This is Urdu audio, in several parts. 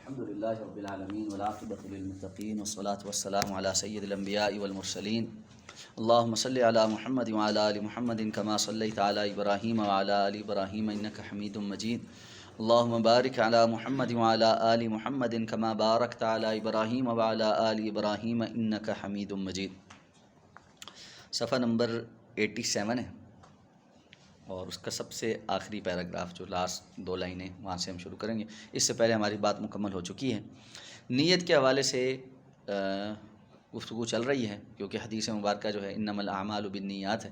الحمد للہ رب العالمین والعاقبۃ للمتقین والصلاة والسلام علی سید الانبیاء والمرسلین اللہم صلی علی محمد وعلی آل محمد کما صلیت علی ابراہیم وعلی آل ابراہیم انک حمید مجید اللہم بارک علی محمد وعلی آل محمد کما بارکت علی ابراہیم وعلی آل ابراہیم انک حمید مجید۔ صفحہ نمبر 87 ہے اور اس کا سب سے آخری پیراگراف جو لاسٹ 2 لائنیں وہاں سے ہم شروع کریں گے۔ اس سے پہلے ہماری بات مکمل ہو چکی ہے۔ نیت کے حوالے سے گفتگو چل رہی ہے کیونکہ حدیث مبارکہ جو ہے انما الاعمال بالنیات ہے،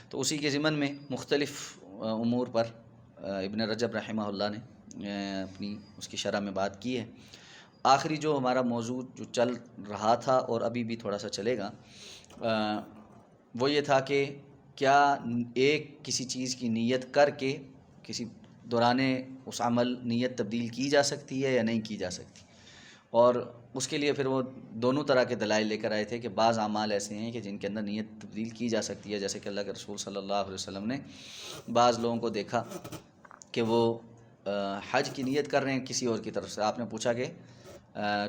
تو اسی کے ضمن میں مختلف امور پر ابن رجب رحمہ اللہ نے اپنی اس کی شرح میں بات کی ہے۔ آخری جو ہمارا موضوع جو چل رہا تھا اور ابھی بھی تھوڑا سا چلے گا وہ یہ تھا کہ کیا ایک کسی چیز کی نیت کر کے کسی دوران اس عمل نیت تبدیل کی جا سکتی ہے یا نہیں کی جا سکتی، اور اس کے لیے پھر وہ دونوں طرح کے دلائل لے کر آئے تھے کہ بعض اعمال ایسے ہیں کہ جن کے اندر نیت تبدیل کی جا سکتی ہے، جیسے کہ اللہ کے رسول صلی اللہ علیہ وسلم نے بعض لوگوں کو دیکھا کہ وہ حج کی نیت کر رہے ہیں کسی اور کی طرف سے۔ آپ نے پوچھا کہ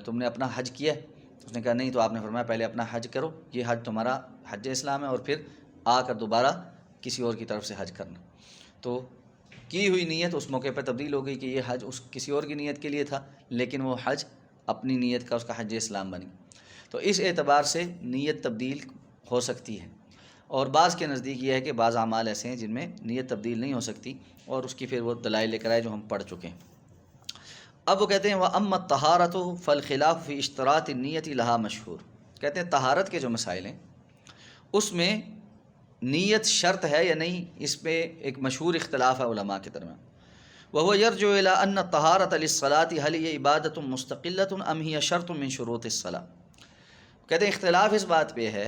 تم نے اپنا حج کیا ہے؟ اس نے کہا نہیں، تو آپ نے فرمایا پہلے اپنا حج کرو، یہ حج تمہارا حج اسلام ہے، اور پھر آ کر دوبارہ کسی اور کی طرف سے حج کرنا۔ تو کی ہوئی نیت اس موقع پہ تبدیل ہو گئی کہ یہ حج اس کسی اور کی نیت کے لیے تھا، لیکن وہ حج اپنی نیت کا اس کا حج اسلام بن گیا۔ تو اس اعتبار سے نیت تبدیل ہو سکتی ہے، اور بعض کے نزدیک یہ ہے کہ بعض اعمال ایسے ہیں جن میں نیت تبدیل نہیں ہو سکتی، اور اس کی پھر وہ دلائل لے کر آئے جو ہم پڑھ چکے ہیں۔ اب وہ کہتے ہیں وَأَمَّا الطَّهَارَةُ فَالْخِلَافُ فِي اشْتِرَاطِ النِّيَّةِ لَهَا مشہور۔ کہتے ہیں طہارت کے جو مسائل ہیں اس میں نیت شرط ہے یا نہیں، اس پہ ایک مشہور اختلاف ہے علماء کے درمیان۔ وَهُوَ يَرْجِعُ إِلَىٰ أَنَّ الطَّهَارَةَ لِلصَّلَاةِ هَلْ هِيَ عِبَادَةٌ مُسْتَقِلَّةٌ أَمْ هِيَ شَرْطٌ مِّن شُرُوطِ الصَّلَاةِ۔ کہتے ہیں اختلاف اس بات پہ ہے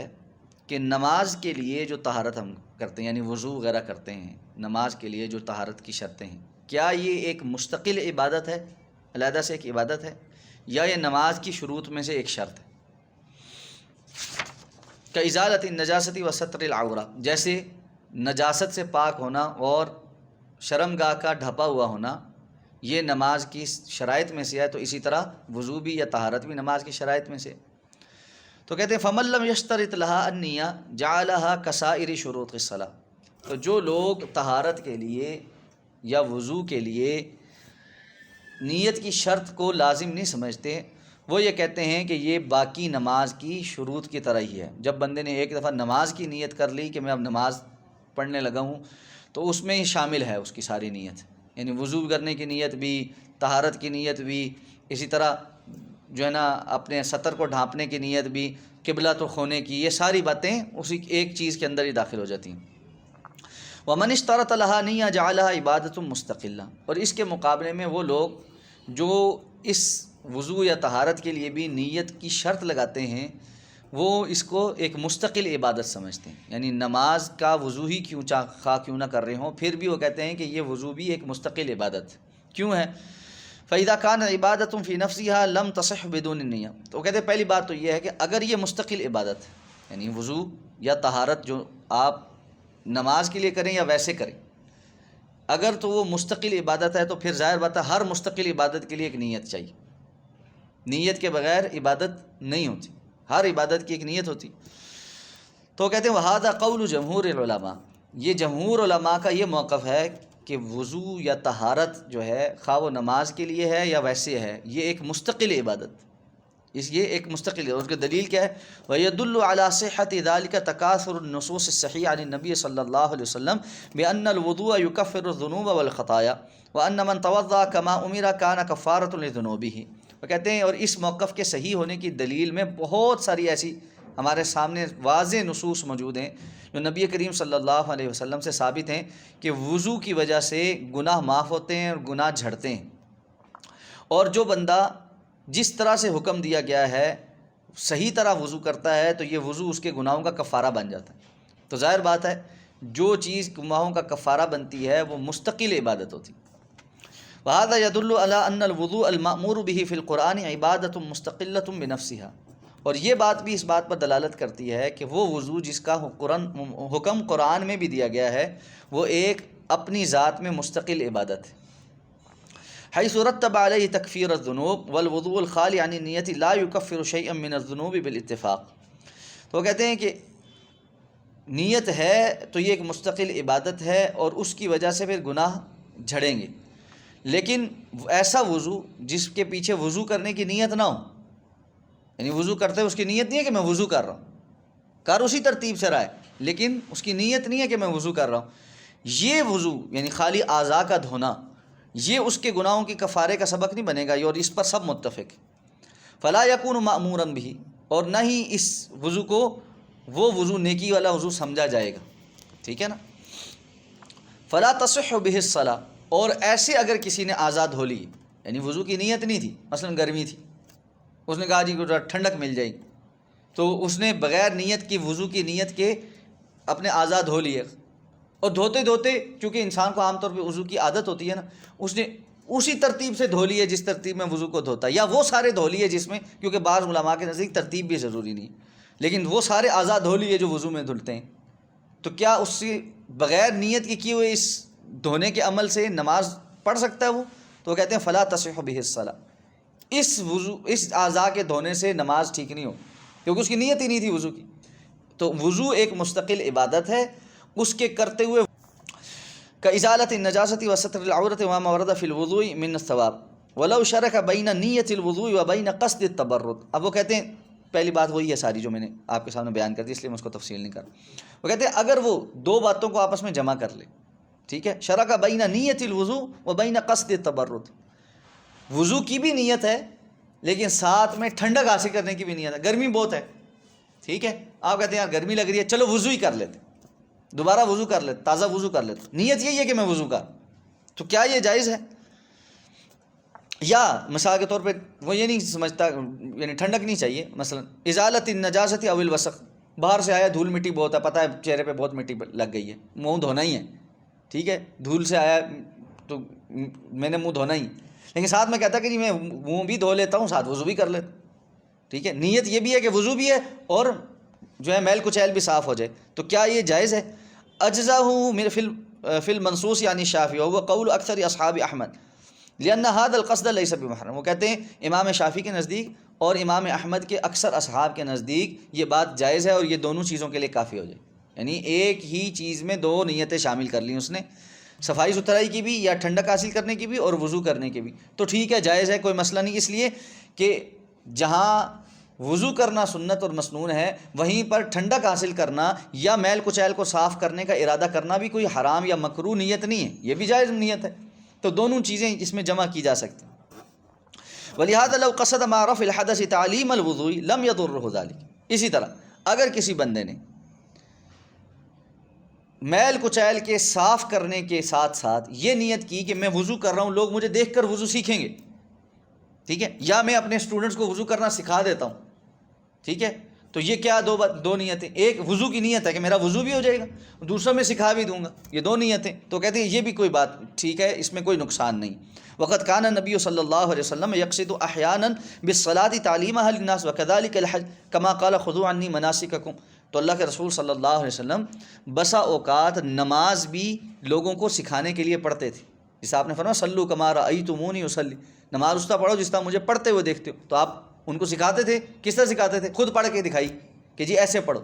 کہ نماز کے لیے جو طہارت ہم کرتے ہیں یعنی وضو وغیرہ کرتے ہیں، نماز کے لیے جو طہارت کی شرطیں ہیں، کیا یہ ایک مستقل عبادت ہے، علیحدہ سے ایک عبادت ہے، یا یہ نماز کی شروط میں سے ایک شرط ہے؟ کَإِزَالَةِ النَّجَاسَةِ وَسَتْرِ الْعَوْرَةِ، جیسے نجاست سے پاک ہونا اور شرمگاہ کا ڈھپا ہوا ہونا یہ نماز کی شرائط میں سے ہے، تو اسی طرح وضو بھی یا طہارت بھی نماز کی شرائط میں سے۔ تو کہتے ہیں فَمَن لَّمْ يَشْتَرِطْ لَهَا النِّيَّةَ جَعَلَهَا كَسَائِرِ شُرُوطِ الصَّلَاةِ۔ تو جو لوگ طہارت کے لیے یا وضو کے لیے نیت کی شرط کو لازم نہیں سمجھتے، وہ یہ کہتے ہیں کہ یہ باقی نماز کی شروط کی طرح ہی ہے۔ جب بندے نے ایک دفعہ نماز کی نیت کر لی کہ میں اب نماز پڑھنے لگا ہوں، تو اس میں ہی شامل ہے اس کی ساری نیت، یعنی وضو کرنے کی نیت بھی، طہارت کی نیت بھی، اسی طرح جو ہے نا اپنے سطر کو ڈھانپنے کی نیت بھی، قبلہ تو کھونے کی، یہ ساری باتیں اسی ایک چیز کے اندر ہی داخل ہو جاتی ہیں۔ وَمَنِ اشْتَرَطَ لَهَا نِيَّةً جَعَلَهَا عِبَادَةٌ مُسْتَقِلَّةٌ، اور اس کے مقابلے میں وہ لوگ جو اس وضو یا طہارت کے لیے بھی نیت کی شرط لگاتے ہیں وہ اس کو ایک مستقل عبادت سمجھتے ہیں، یعنی نماز کا وضو ہی کیوں نہ کر رہے ہوں، پھر بھی وہ کہتے ہیں کہ یہ وضو بھی ایک مستقل عبادت کیوں ہے۔ فَإِذَا كَانَ عِبَادَةٌ فِي نَفْسِهَا لَمْ تَصِحْ بِدُونِ النِّيَّةِ، تو کہتے ہیں پہلی بات تو یہ ہے کہ اگر یہ مستقل عبادت ہے، یعنی وضو یا طہارت جو آپ نماز کے لیے کریں یا ویسے کریں، اگر تو وہ مستقل عبادت ہے تو پھر ظاہر بات ہے ہر مستقل عبادت کے لیے ایک نیت چاہیے، نیت کے بغیر عبادت نہیں ہوتی، ہر عبادت کی ایک نیت ہوتی۔ تو کہتے ہیں وَهَذَا قَوْلُ جَمْهُورِ الْعُلَمَاء، یہ جمہور علماء کا یہ موقف ہے کہ وضو یا طہارت جو ہے خواہ وہ نماز کے لیے ہے یا ویسے ہے، یہ ایک مستقل عبادت، یہ ایک مستقل ہے۔ اس کی دلیل کیا ہے؟ وَيَدُلُّ عَلَى صِحَّةِ ذَلِكَ تَكَاثُرُ النُّصُوصِ الصَّحِيحَةِ عَنِ النَّبِيِّ صلی اللہ علیہ وسلم بِأَنَّ الْوُضُوءَ يُكَفِّرُ الذُّنُوبَ وَالْخَطَايَا وَأَنَّ مَنْ تَوَضَّأَ كَمَا أُمِرَ كَانَ كَفَّارَةٌ لِذُنُوبِهِ۔ وہ کہتے ہیں اور اس موقف کے صحیح ہونے کی دلیل میں بہت ساری ایسی ہمارے سامنے واضح نصوص موجود ہیں جو نبی کریم صلی اللہ علیہ وسلم سے ثابت ہیں کہ وضو کی وجہ سے گناہ معاف ہوتے ہیں اور گناہ جھڑتے ہیں، اور جو بندہ جس طرح سے حکم دیا گیا ہے صحیح طرح وضو کرتا ہے تو یہ وضو اس کے گناہوں کا کفارہ بن جاتا ہے۔ تو ظاہر بات ہے جو چیز گناہوں کا کفارہ بنتی ہے وہ مستقل عبادت ہوتی ہے۔ وَهَذَا يَدُلُّ عَلَىٰ أَنَّ الْوُضُوءَ الْمَأْمُورُ بِهِ فِي الْقُرْآنِ عِبَادَةٌ مُسْتَقِلَّةٌ بِنَفْسِهَا، اور یہ بات بھی اس بات پر دلالت کرتی ہے کہ وہ وضو جس کا حکم قرآن میں بھی دیا گیا ہے وہ ایک اپنی ذات میں مستقل عبادت ہے۔ حيث رتب عليه تكفير الذنوب والوضوء الخالي عن النية لا يكفر شيئا من الذنوب بالاتفاق. تو کہتے ہیں کہ نیت ہے تو یہ ایک مستقل عبادت ہے اور اس کی وجہ سے پھر گناہ جھڑیں گے، لیکن ایسا وضو جس کے پیچھے وضو کرنے کی نیت نہ ہو، یعنی وضو کرتے ہوئے اس کی نیت نہیں ہے کہ میں وضو کر رہا ہوں، کر اسی ترتیب سے رہا ہے لیکن اس کی نیت نہیں ہے کہ میں وضو کر رہا ہوں، یہ وضو یعنی خالی اعضاء کا دھونا یہ اس کے گناہوں کے کفارے کا سبق نہیں بنے گا، اور اس پر سب متفق. فلا یکون مأمورا بھی، اور نہ ہی اس وضو کو وہ وضو نیکی والا وضو سمجھا جائے گا، ٹھیک ہے نا. فلا تصح به الصلاۃ، اور ایسے اگر کسی نے اعضاء دھو لی، یعنی وضو کی نیت نہیں تھی، مثلا گرمی تھی، اس نے کہا جی ٹھنڈک مل جائے گی، تو اس نے بغیر نیت کی وضو کی نیت کے اپنے اعضاء دھو لیے، اور دھوتے دھوتے چونکہ انسان کو عام طور پہ وضو کی عادت ہوتی ہے نا، اس نے اسی ترتیب سے دھو لیے جس ترتیب میں وضو کو دھوتا ہے، یا وہ سارے دھو لیے جس میں، کیونکہ بعض علماء کے نزدیک ترتیب بھی ضروری نہیں ہے، لیکن وہ سارے اعضاء دھو لیے جو وضو میں دھلتے ہیں، تو کیا اس سے بغیر نیت کے کیے ہوئے اس دھونے کے عمل سے نماز پڑھ سکتا ہے وہ؟ تو وہ کہتے ہیں فلا تصح به الصلاۃ، اس اعضاء کے دھونے سے نماز ٹھیک نہیں ہو، کیونکہ اس کی نیت ہی نہیں تھی وضو کی. تو وضو ایک مستقل عبادت ہے، اس کے کرتے ہوئے كإزالة النجاسة وستر العورة وما ورد في الوضوء من الثواب ولو شرك بين نية الوضوء وبين قصد التبرد. اب وہ کہتے ہیں پہلی بات وہی ہے ساری جو میں نے آپ کے سامنے بیان کر دی، اس لیے میں اس کو تفصیل نہیں کر رہا. وہ کہتے ہیں اگر وہ دو باتوں کو آپس میں جمع کر لے، ٹھیک ہے، شرک بین نیت الوضوء وبین قصد التبرد، وضو کی بھی نیت ہے لیکن ساتھ میں ٹھنڈک حاصل کرنے کی بھی نیت ہے، گرمی بہت ہے، ٹھیک ہے، آپ کہتے ہیں یار گرمی لگ رہی ہے، چلو وضو ہی کر لیتے، دوبارہ وضو کر لیتے، تازہ وضو کر لیتے، نیت یہی ہے کہ میں وضو کر، تو کیا یہ جائز ہے؟ یا مثال کے طور پہ وہ یہ نہیں سمجھتا، یعنی ٹھنڈک نہیں چاہیے، مثلا ازالت النجاسۃ او الوسخ، باہر سے آیا دھول مٹی بہت ہے، پتہ ہے چہرے پہ بہت مٹی لگ گئی ہے، منہ دھونا ہی ہے، ٹھیک ہے، دھول سے آیا تو میں نے منہ دھونا ہی، لیکن ساتھ میں کہتا کہ جی میں منہ بھی دھو لیتا ہوں ساتھ وضو بھی کر لیتا، ٹھیک ہے، نیت یہ بھی ہے کہ وضو بھی ہے اور جو ہے میل کچیل بھی صاف ہو جائے، تو کیا یہ جائز ہے؟ اجزاہ فی المنصوص یعنی شافعی وهو قول اکثر اصحاب احمد لأن هذا القصد ليس بمحرم. وہ کہتے ہیں امام شافعی کے نزدیک اور امام احمد کے اکثر اصحاب کے نزدیک یہ بات جائز ہے اور یہ دونوں چیزوں کے لیے کافی ہو جائے، یعنی ایک ہی چیز میں دو نیتیں شامل کر لیں اس نے، صفائی ستھرائی کی بھی یا ٹھنڈک حاصل کرنے کی بھی اور وضو کرنے کی بھی، تو ٹھیک ہے جائز ہے، کوئی مسئلہ نہیں، اس لیے کہ جہاں وضو کرنا سنت اور مسنون ہے وہیں پر ٹھنڈک حاصل کرنا یا میل کچیل کو صاف کرنے کا ارادہ کرنا بھی کوئی حرام یا مکروہ نیت نہیں ہے، یہ بھی جائز نیت ہے، تو دونوں چیزیں اس میں جمع کی جا سکتی. وَلِهَذَا لَوْ قَصَدَ مَعَ رَفْعِ الْحَدَثِ تَعْلِيمَ الْوُضُوءِ لَمْ يَضُرُّهُ ذَلِكَ. اسی طرح اگر کسی بندے نے میل کچیل کے صاف کرنے کے ساتھ ساتھ یہ نیت کی کہ میں وضو کر رہا ہوں، لوگ مجھے دیکھ کر وضو سیکھیں گے، ٹھیک ہے، یا میں اپنے اسٹوڈنٹس کو وضو کرنا سکھا دیتا ہوں، ٹھیک ہے، تو یہ کیا دو نیتیں، ایک وضو کی نیت ہے کہ میرا وضو بھی ہو جائے گا، دوسرا میں سکھا بھی دوں گا، یہ دو نیتیں، تو کہتے ہیں یہ بھی کوئی بات ٹھیک ہے، اس میں کوئی نقصان نہیں. وقت کان نبی صلی اللہ علیہ وسلم یقصد احیانا بالصلاۃ تعلیمها للناس وكذلك الحج كما قال خذوا عني مناسککم. تو اللہ کے رسول صلی اللہ علیہ وسلم بسا اوقات نماز بھی لوگوں کو سکھانے کے لیے پڑھتے تھے، جیسے آپ نے فرمایا صلو کما رأیتمونی اصلی، نماز اس طرح پڑھو جس طرح مجھے پڑھتے ہوئے دیکھتے ہو، تو آپ ان کو سکھاتے تھے، کس طرح سکھاتے تھے؟ خود پڑھ کے دکھائی کہ جی ایسے پڑھو.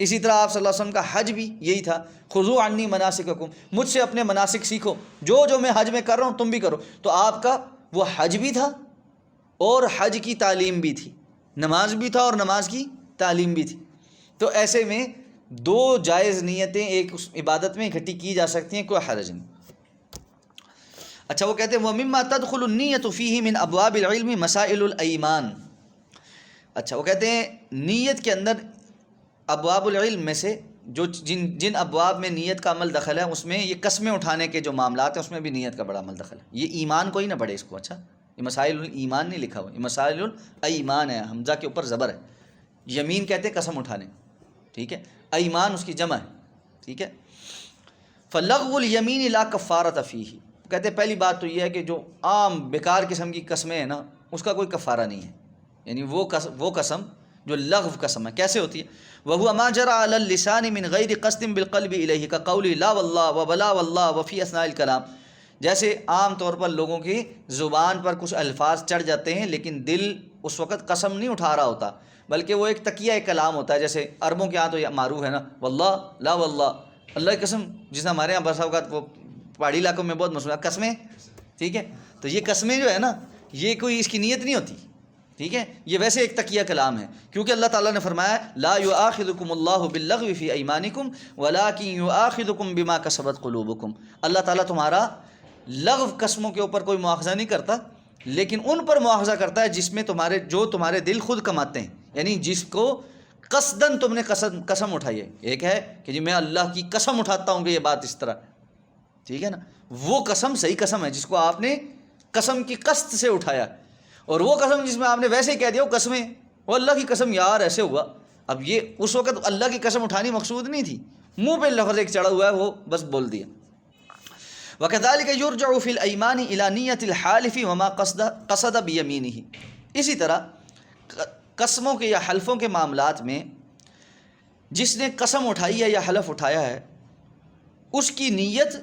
اسی طرح آپ صلی اللہ علیہ وسلم کا حج بھی یہی تھا، خذوا عنی مناسککم، مجھ سے اپنے مناسک سیکھو، جو میں حج میں کر رہا ہوں تم بھی کرو. تو آپ کا وہ حج بھی تھا اور حج کی تعلیم بھی تھی، نماز بھی تھا اور نماز کی تعلیم بھی تھی. تو ایسے میں دو جائز نیتیں ایک اس عبادت میں اکٹھی کی جا سکتی ہیں، کوئی حرج نہیں. اچھا وہ کہتے ہیں وَمِمَّا تَدْخُلُ النِّيَّةُ فِيهِ مِنْ أَبْوَابِ الْعِلْمِ مَسَائِلُ الْأَيْمَانِ. اچھا وہ کہتے ہیں نیت کے اندر ابواب العلم میں سے جو جن ابواب میں نیت کا عمل دخل ہے اس میں یہ قسمیں اٹھانے کے جو معاملات ہیں اس میں بھی نیت کا بڑا عمل دخل ہے. یہ ایمان کو ہی نہ پڑھے اس کو، اچھا یہ مسائل الایمان نہیں لکھا ہوا، یہ مسائل الایمان ہے، حمزہ کے اوپر زبر ہے، یمین کہتے ہیں قسم اٹھانے، ٹھیک ہے، ایمان اس کی جمع ہے، ٹھیک ہے. فلغو الیمین لا کفارۃ فیہ. کہتے ہیں پہلی بات تو یہ ہے کہ جو عام بیکار قسم کی قسمیں ہیں نا اس کا کوئی کفارہ نہیں ہے، یعنی وہ قسم جو لغو قسم ہے کیسے ہوتی ہے؟ وَهُوَ مَا جَرَى عَلَى اللِّسَانِ مِنْ غَيْرِ قَصْدٍ بِالْقَلْبِ إِلَيْهِ كَقَوْلِ لَا وَاللَّهِ وَبَلَا وَاللَّهِ وَفِي أَثْنَاءِ الْكَلَامِ. جیسے عام طور پر لوگوں کی زبان پر کچھ الفاظ چڑھ جاتے ہیں لیکن دل اس وقت قسم نہیں اٹھا رہا ہوتا، بلکہ وہ ایک تکیہ کلام ہوتا ہے. جیسے عربوں کے ہاں تو یہ معروف ہے نا، واللہ لا واللہ، اللہ کی قسم، جس ہمارے یہاں بسا اوقات وہ پہاڑی علاقوں میں بہت مشہور ہے قسمیں. ٹھیک ہے، تو یہ قسمیں جو ہے نا، یہ کوئی اس کی نیت نہیں ہوتی. ٹھیک ہے، یہ ویسے ایک تکیہ کلام ہے، کیونکہ اللہ تعالیٰ نے فرمایا لا یؤاخذکم اللہ باللغو فی ایمانکم ولکن یؤاخذکم بما کسبت قلوبکم. اللہ تعالیٰ تمہارا لغو قسموں کے اوپر کوئی مواخذہ نہیں کرتا، لیکن ان پر مواخذہ کرتا ہے جس میں تمہارے دل خود کماتے ہیں، یعنی جس کو قصداً تم نے قسم اٹھائی ہے. ایک ہے کہ جی میں اللہ کی قسم اٹھاتا ہوں کہ یہ بات اس طرح، ٹھیک ہے نا، وہ قسم صحیح قسم ہے جس کو آپ نے قسم کی قصد سے اٹھایا، اور وہ قسم جس میں آپ نے ویسے ہی کہہ دیا وہ قسمیں، وہ اللہ کی قسم یار ایسے ہوا. اب یہ اس وقت اللہ کی قسم اٹھانی مقصود نہیں تھی، منہ پہ لفظ ایک چڑھا ہوا ہے وہ بس بول دیا. وَكَذَلِكَ يُرْجَعُ فِي الْأَيْمَانِ إِلَى نِيَّةِ الْحَالِفِ وَمَا قَصَدَ بِيَمِينِهِ. اسی طرح قسموں کے یا حلفوں کے معاملات میں جس نے قسم اٹھائی ہے یا حلف اٹھایا ہے، اس کی نیت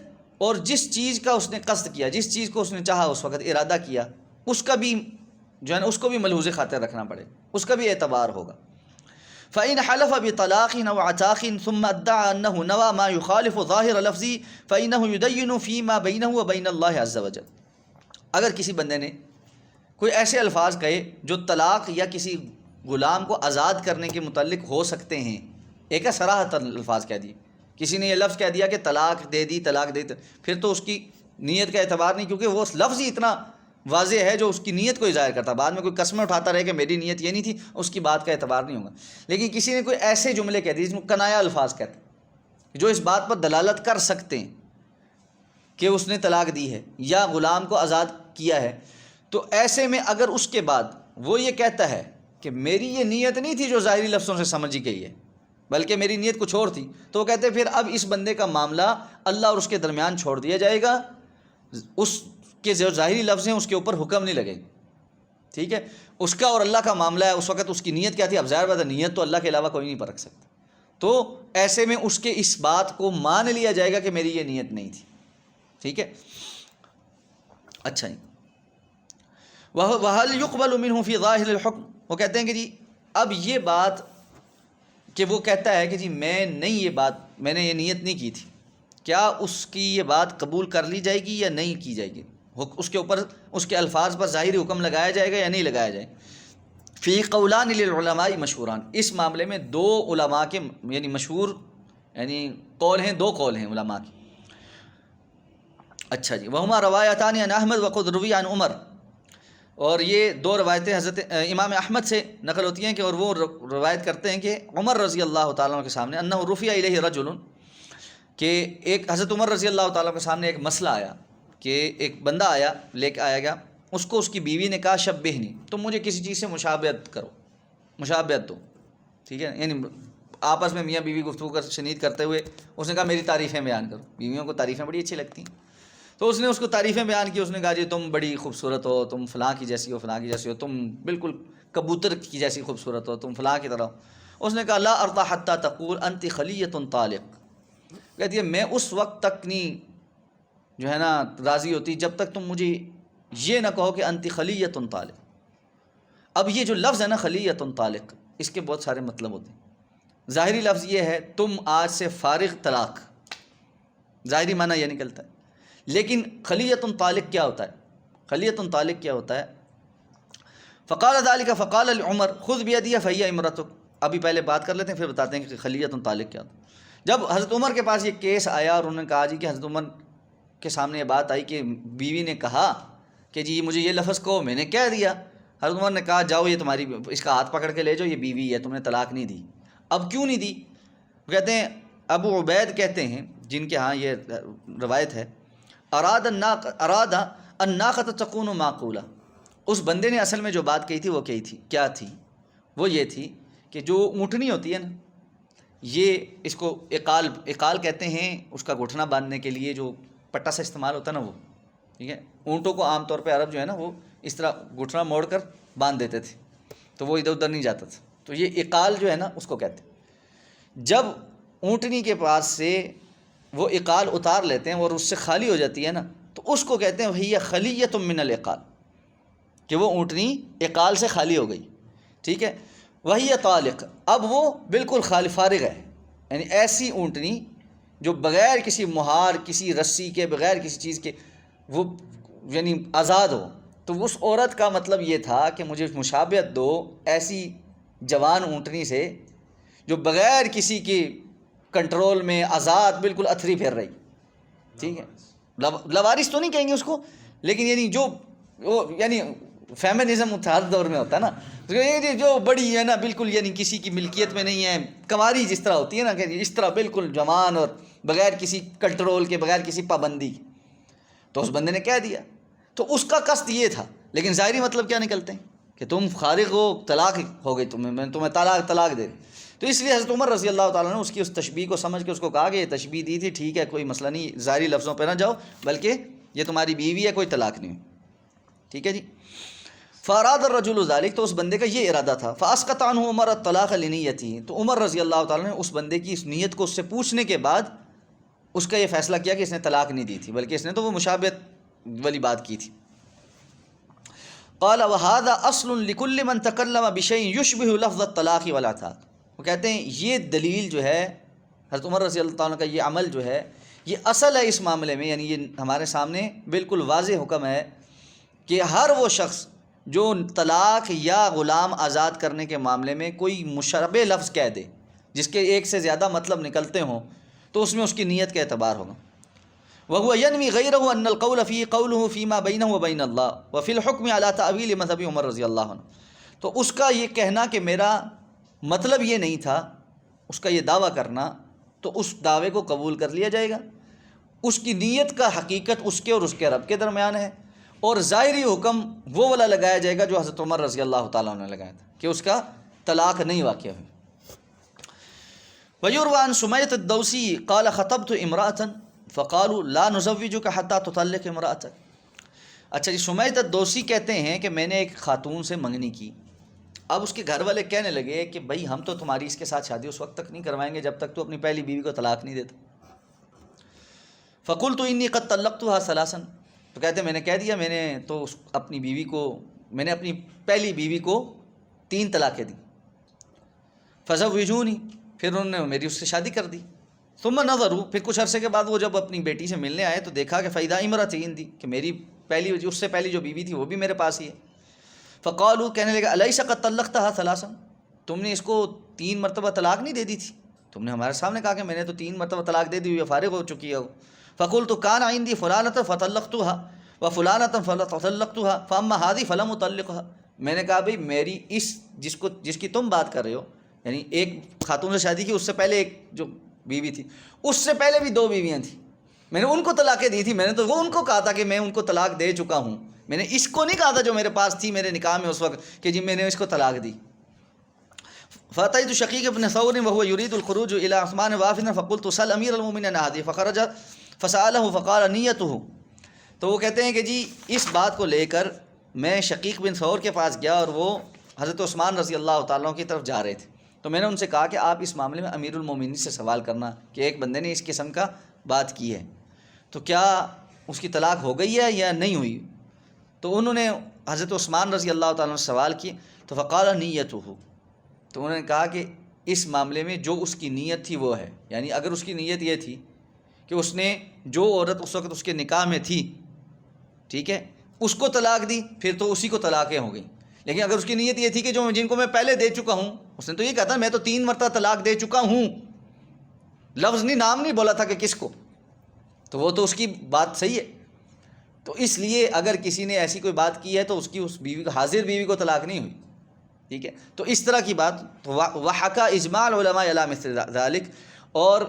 اور جس چیز کا اس نے قصد کیا، جس چیز کو اس نے چاہا اس وقت ارادہ کیا، اس کا بھی جو ہے نا اس کو بھی ملحوظ خاطر رکھنا پڑے، اس کا بھی اعتبار ہوگا. فَإِنْ حَلَفَ بِطَلَاقٍ أَوْ عَتَاقٍ ثُمَّ ادَّعَى أَنَّهُ نَوَى مَا يُخَالِفُ ظَاهِرَ لَفْظِهِ فَإِنَّهُ يُدَيِّنُ فِيمَا بَيْنَهُ وَبَيْنَ اللَّهِ عَزَّ وَجَلَّ. اگر کسی بندے نے کوئی ایسے الفاظ کہے جو طلاق یا کسی غلام کو آزاد کرنے کے متعلق ہو سکتے ہیں، ایک ہے صراحت الفاظ کہہ دیے، کسی نے یہ لفظ کہہ دیا کہ طلاق دے دی، طلاق دے دی، پھر تو اس کی نیت کا اعتبار نہیں، کیونکہ وہ لفظ ہی اتنا واضح ہے جو اس کی نیت کو ہی ظاہر کرتا. بعد میں کوئی قسمیں اٹھاتا رہے کہ میری نیت یہ نہیں تھی، اس کی بات کا اعتبار نہیں ہوگا. لیکن کسی نے کوئی ایسے جملے کہہ دیے جس میں کنایا الفاظ کہتے ہیں جو اس بات پر دلالت کر سکتے ہیں کہ اس نے طلاق دی ہے یا غلام کو آزاد کیا ہے، تو ایسے میں اگر اس کے بعد وہ یہ کہتا ہے کہ میری یہ نیت نہیں تھی جو ظاہری لفظوں سے سمجھی گئی ہے بلکہ میری نیت کچھ اور تھی، تو وہ کہتے ہیں پھر اب اس بندے کا معاملہ اللہ اور اس کے درمیان چھوڑ دیا جائے گا، اس کے جو ظاہری لفظ ہیں اس کے اوپر حکم نہیں لگے گا. ٹھیک ہے، اس کا اور اللہ کا معاملہ ہے. اس وقت اس کی نیت کیا تھی، اب ظاہر بات ہے نیت تو اللہ کے علاوہ کوئی نہیں پرکھ سکتا، تو ایسے میں اس کے اس بات کو مان لیا جائے گا کہ میری یہ نیت نہیں تھی. ٹھیک ہے، اچھا جی. وَهَلْ يُقْبَلُ مِنْهُ فِي ظَاهِرِ الْحُكْمِ. وہ کہتے ہیں کہ جی اب یہ بات کہ وہ کہتا ہے کہ جی میں نہیں، یہ بات میں نے یہ نیت نہیں کی تھی، کیا اس کی یہ بات قبول کر لی جائے گی یا نہیں کی جائے گی؟ اس کے اوپر اس کے الفاظ پر ظاہری حکم لگایا جائے گا یا نہیں لگایا جائے؟ فی قولان للعلماء مشہوران. اس معاملے میں دو علماء کے یعنی مشہور یعنی قول ہیں، دو قول ہیں علماء کی. اچھا جی. وہما روایتان عن احمد وقد روی عن عمر. اور یہ دو روایتیں حضرت امام احمد سے نقل ہوتی ہیں کہ اور وہ روایت کرتے ہیں کہ عمر رضی اللہ تعالیٰ عنہ کے سامنے انہ رفع الیہ رجل، کہ ایک حضرت عمر رضی اللہ تعالیٰ کے سامنے ایک مسئلہ آیا کہ ایک بندہ آیا، لے کے آیا گیا، اس کو اس کی بیوی نے کہا شبہنی، تم مجھے کسی چیز سے مشابہت کرو، مشابہت دو. ٹھیک ہے، یعنی آپس میں میاں بیوی گفتگو شنید کرتے ہوئے اس نے کہا میری تعریفیں بیان کرو. بیویوں کو تعریفیں بڑی اچھی لگتی ہیں، تو اس نے اس کو تعریفیں بیان کی. اس نے کہا جی تم بڑی خوبصورت ہو، تم فلاں کی جیسی ہو، فلاں کی جیسی ہو، تم بالکل کبوتر کی جیسی خوبصورت ہو، تم فلاں کی طرح ہو. اس نے کہا لا ارضى حتى تقول انت خلیۃ طالق. کہتی ہے میں اس وقت تک نہیں جو ہے نا راضی ہوتی جب تک تم مجھے یہ نہ کہو کہ انت خلیۃ طالق. اب یہ جو لفظ ہے نا خلیۃ طالق، اس کے بہت سارے مطلب ہوتے ہیں. ظاہری لفظ یہ ہے تم آج سے فارغ طلاق، ظاہری معنی یہ نکلتا ہے. لیکن خلیۃ طالق کیا ہوتا ہے؟ خلیۃ طالق کیا ہوتا ہے؟ فقال ذلك فقال لعمر خذ بيدي فهي امرتك. ابھی پہلے بات کر لیتے ہیں پھر بتاتے ہیں کہ خلیۃ طالق کیا ہوتا ہے. جب حضرت عمر کے پاس یہ کیس آیا اور انہوں نے کہا جی کہ حضرت عمر کے سامنے یہ بات آئی کہ بیوی نے کہا کہ جی مجھے یہ لفظ کہو، میں نے کہہ دیا. حضرت عمر نے کہا جاؤ یہ تمہاری، اس کا ہاتھ پکڑ کے لے جاؤ، یہ بیوی ہے، تم نے طلاق نہیں دی. اب کیوں نہیں دی؟ کہتے ہیں ابو عبید کہتے ہیں جن کے ہاں یہ روایت ہے، اراد الناقۃ تکون معقولہ. اس بندے نے اصل میں جو بات کہی تھی وہ کیا تھی؟ وہ یہ تھی کہ جو اونٹنی ہوتی ہے نا، یہ اس کو اقال کہتے ہیں، اس کا گھٹنا باندھنے کے لیے جو پٹا سے استعمال ہوتا ہے نا وہ. ٹھیک ہے، اونٹوں کو عام طور پہ عرب جو ہے نا وہ اس طرح گھٹنا موڑ کر باندھ دیتے تھے تو وہ ادھر ادھر نہیں جاتا تھا. تو یہ اقال جو ہے نا اس کو کہتے ہیں. جب اونٹنی کے پاس سے وہ اقال اتار لیتے ہیں اور اس سے خالی ہو جاتی ہے نا، تو اس کو کہتے ہیں وہی خلیۃ من العقال، کہ وہ اونٹنی عقال سے خالی ہو گئی، ٹھیک ہے. وہی طالق، اب وہ بالکل خالی فارغ ہے، یعنی ایسی اونٹنی جو بغیر کسی مہار، کسی رسی کے، بغیر کسی چیز کے وہ یعنی آزاد ہو. تو اس عورت کا مطلب یہ تھا کہ مجھے مشابہت دو ایسی جوان اونٹنی سے جو بغیر کسی کی کنٹرول میں آزاد بالکل اتھری پھیر رہی، ٹھیک ہے. لوارث تو نہیں کہیں گے اس کو، لیکن یعنی جو یعنی فیمنزم ہر دور میں ہوتا ہے نا، جو بڑی ہے نا بالکل یعنی کسی کی ملکیت میں نہیں ہے، کنواری جس طرح ہوتی ہے نا، کہ اس طرح بالکل جوان اور بغیر کسی کنٹرول کے، بغیر کسی پابندی کی. تو اس بندے نے کہہ دیا. تو اس کا قصد یہ تھا، لیکن ظاہری مطلب کیا نکلتے ہیں کہ تم فارغ ہو، طلاق ہو گئی تمہیں، میں تمہیں طلاق دے. تو اس لیے حضرت عمر رضی اللہ تعالیٰ نے اس کی اس تشبیہ کو سمجھ کے اس کو کہا کہ یہ تشبیہ دی تھی، ٹھیک ہے کوئی مسئلہ نہیں، ظاہری لفظوں پہ نہ جاؤ، بلکہ یہ تمہاری بیوی ہے، کوئی طلاق نہیں، ٹھیک ہے جی. فاراد الرجل ذلك، تو اس بندے کا یہ ارادہ تھا. فاسقط عنه عمر الطلاق لنیته، تو عمر رضی اللہ تعالیٰ نے اس بندے کی اس نیت کو اس سے پوچھنے کے بعد اس کا یہ فیصلہ کیا کہ اس نے طلاق نہیں دی تھی، بلکہ اس نے تو وہ مشابہت والی بات کی تھی. قال وهذا اصل لكل من تكلم بشيء يشبه لفظ الطلاق والعتاق. وہ کہتے ہیں یہ دلیل جو ہے حضرت عمر رضی اللہ تعالیٰ کا یہ عمل جو ہے یہ اصل ہے اس معاملے میں، یعنی یہ ہمارے سامنے بالکل واضح حکم ہے کہ ہر وہ شخص جو طلاق یا غلام آزاد کرنے کے معاملے میں کوئی مشابہ لفظ کہہ دے جس کے ایک سے زیادہ مطلب نکلتے ہوں، تو اس میں اس کی نیت کا اعتبار ہوگا. وهو ينوي غيره ان القول فيه قوله فيما بينه وبين الله وفي الحكم على تأويل مذهب عمر رضی اللہ عنہ. تو اس کا یہ کہنا کہ میرا مطلب یہ نہیں تھا، اس کا یہ دعویٰ کرنا، تو اس دعوے کو قبول کر لیا جائے گا. اس کی نیت کا حقیقت اس کے اور اس کے رب کے درمیان ہے، اور ظاہری حکم وہ والا لگایا جائے گا جو حضرت عمر رضی اللہ تعالیٰ عنہ نے لگایا تھا کہ اس کا طلاق نہیں واقع ہوئی. ویروی عن سمیۃ الدوسی قال خطبت امرأة فقالوا لا نزوجك حتى تطلق امرأتك. اچھا جی، سمیۃ الدوسی کہتے ہیں کہ میں نے ایک خاتون سے منگنی کی. اب اس کے گھر والے کہنے لگے کہ بھائی ہم تو تمہاری اس کے ساتھ شادی اس وقت تک نہیں کروائیں گے جب تک تو اپنی پہلی بیوی کو طلاق نہیں دیتا. فقلت انی قد طلقتها ثلاثا، تو کہتے ہیں میں نے کہہ دیا میں نے تو اپنی بیوی کو، میں نے اپنی پہلی بیوی کو 3 طلاقیں دی. فزوجونی، پھر انہوں نے میری اس سے شادی کر دی. ثم نظروا، پھر کچھ عرصے کے بعد وہ جب اپنی بیٹی سے ملنے آئے تو دیکھا کہ فیدا امرأتین دی، کہ میری پہلی اس سے پہلی جو بیوی تھی وہ بھی میرے پاس ہی ہے. فقالوا، کہنے لگا الیس قد طلقتها ثلاثا، تم نے اس کو 3 مرتبہ طلاق نہیں دے دی تھی؟ تم نے ہمارے سامنے کہا کہ میں نے تو 3 مرتبہ طلاق دے دی ہوئی، فارغ ہو چکی ہے. فقلت كان عندي فلانة فطلقتها وفلانة فطلقتها فاما هذه فلم اطلقها. میں نے کہا بھئی میری جس کی تم بات کر رہے ہو، یعنی ایک خاتون سے شادی کی، اس سے پہلے ایک جو بیوی تھی، اس سے پہلے بھی 2 بیویاں تھیں، میں نے ان کو طلاقیں دی تھی. میں نے تو وہ ان کو کہا تھا کہ میں ان کو طلاق دے چکا ہوں، میں نے اس کو نہیں کہا تھا جو میرے پاس تھی میرے نکاح میں اس وقت کہ جی میں نے اس کو طلاق دی. فاتيت شقيق بن ثور وهو يريد الخروج الى عثمان وافدا فقلت سل امير المؤمنين هذه فخرج فسأله فقال نیته. تو وہ کہتے ہیں کہ جی اس بات کو لے کر میں شقیق بن ثور کے پاس گیا اور وہ حضرت عثمان رضی اللہ تعالیٰ کی طرف جا رہے تھے. تو میں نے ان سے کہا کہ آپ اس معاملے میں امیر المومنین سے سوال کرنا کہ ایک بندے نے اس قسم کا بات کی ہے تو کیا اس کی طلاق ہو گئی ہے یا نہیں ہوئی. تو انہوں نے حضرت عثمان رضی اللہ تعالیٰ سے سوال کیے تو فقال نیته، تو انہوں نے کہا کہ اس معاملے میں جو اس کی نیت تھی وہ ہے، یعنی اگر اس کی نیت یہ تھی کہ اس نے جو عورت اس وقت اس کے نکاح میں تھی، ٹھیک ہے، اس کو طلاق دی، پھر تو اسی کو طلاقیں ہو گئیں. لیکن اگر اس کی نیت یہ تھی کہ جو جن کو میں پہلے دے چکا ہوں، اس نے تو یہ کہا تھا میں تو 3 مرتبہ طلاق دے چکا ہوں، لفظ نہیں، نام نہیں بولا تھا کہ کس کو، تو وہ تو اس کی بات صحیح ہے. تو اس لیے اگر کسی نے ایسی کوئی بات کی ہے تو اس کی اس بیوی کو، حاضر بیوی کو طلاق نہیں ہوئی، ٹھیک ہے. تو اس طرح کی بات وحکا اجماع العلماء علی مثل ذلک. اور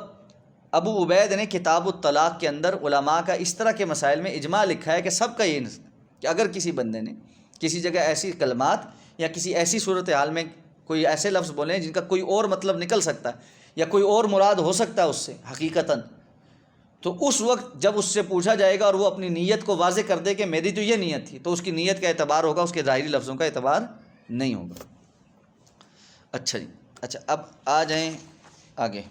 ابو عبید نے کتاب الطلاق کے اندر علماء کا اس طرح کے مسائل میں اجماع لکھا ہے کہ سب کا یہ کہ اگر کسی بندے نے کسی جگہ ایسی کلمات یا کسی ایسی صورتحال میں کوئی ایسے لفظ بولیں جن کا کوئی اور مطلب نکل سکتا ہے یا کوئی اور مراد ہو سکتا ہے اس سے حقیقتاً، تو اس وقت جب اس سے پوچھا جائے گا اور وہ اپنی نیت کو واضح کر دے کہ میری تو یہ نیت تھی، تو اس کی نیت کا اعتبار ہوگا، اس کے ظاہری لفظوں کا اعتبار نہیں ہوگا. اچھا جی، اچھا اب آ جائیں آگے.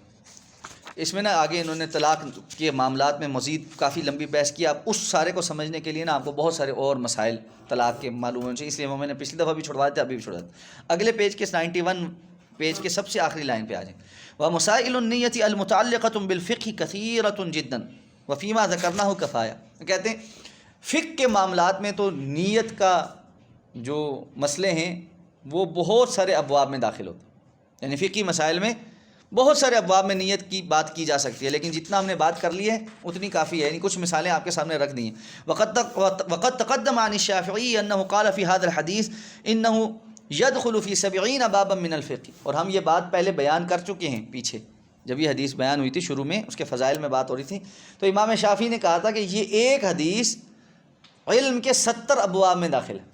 اس میں نا آگے انہوں نے طلاق کے معاملات میں مزید کافی لمبی بحث کی. اب اس سارے کو سمجھنے کے لیے نا آپ کو بہت سارے اور مسائل طلاق کے معلوم ہونے چاہیے، اس لیے وہ میں نے پچھلی دفعہ بھی چھڑوائے تھے، ابھی بھی چھڑوا دیتے. اگلے پیج کے 91 پیج کے سب سے آخری لائن پہ آ جائیں. وَمَسَائِلُ النِّيَّةِ الْمُتَعَلِّقَةٌ بِالْفِقْهِ كَثِيرَةٌ جِدًّا وَفِيمَا ذَكَرْنَاهُ كَفَايَةٌ. کہتے ہیں فقہ کے معاملات میں تو نیت کا جو مسئلے ہیں وہ بہت سارے ابواب میں داخل ہوتے ہیں، یعنی فقہی مسائل میں بہت سارے ابواب میں نیت کی بات کی جا سکتی ہے، لیکن جتنا ہم نے بات کر لی ہے اتنی کافی ہے. یعنی کچھ مثالیں آپ کے سامنے رکھ دی ہیں. وقد تقدم عن الشافعی انه قال في هذا الحديث انه يدخل في 70 بابا من الفقہ. اور ہم یہ بات پہلے بیان کر چکے ہیں پیچھے جب یہ حدیث بیان ہوئی تھی، شروع میں اس کے فضائل میں بات ہو رہی تھی، تو امام شافعی نے کہا تھا کہ یہ ایک حدیث علم کے 70 ابواب میں داخل ہے.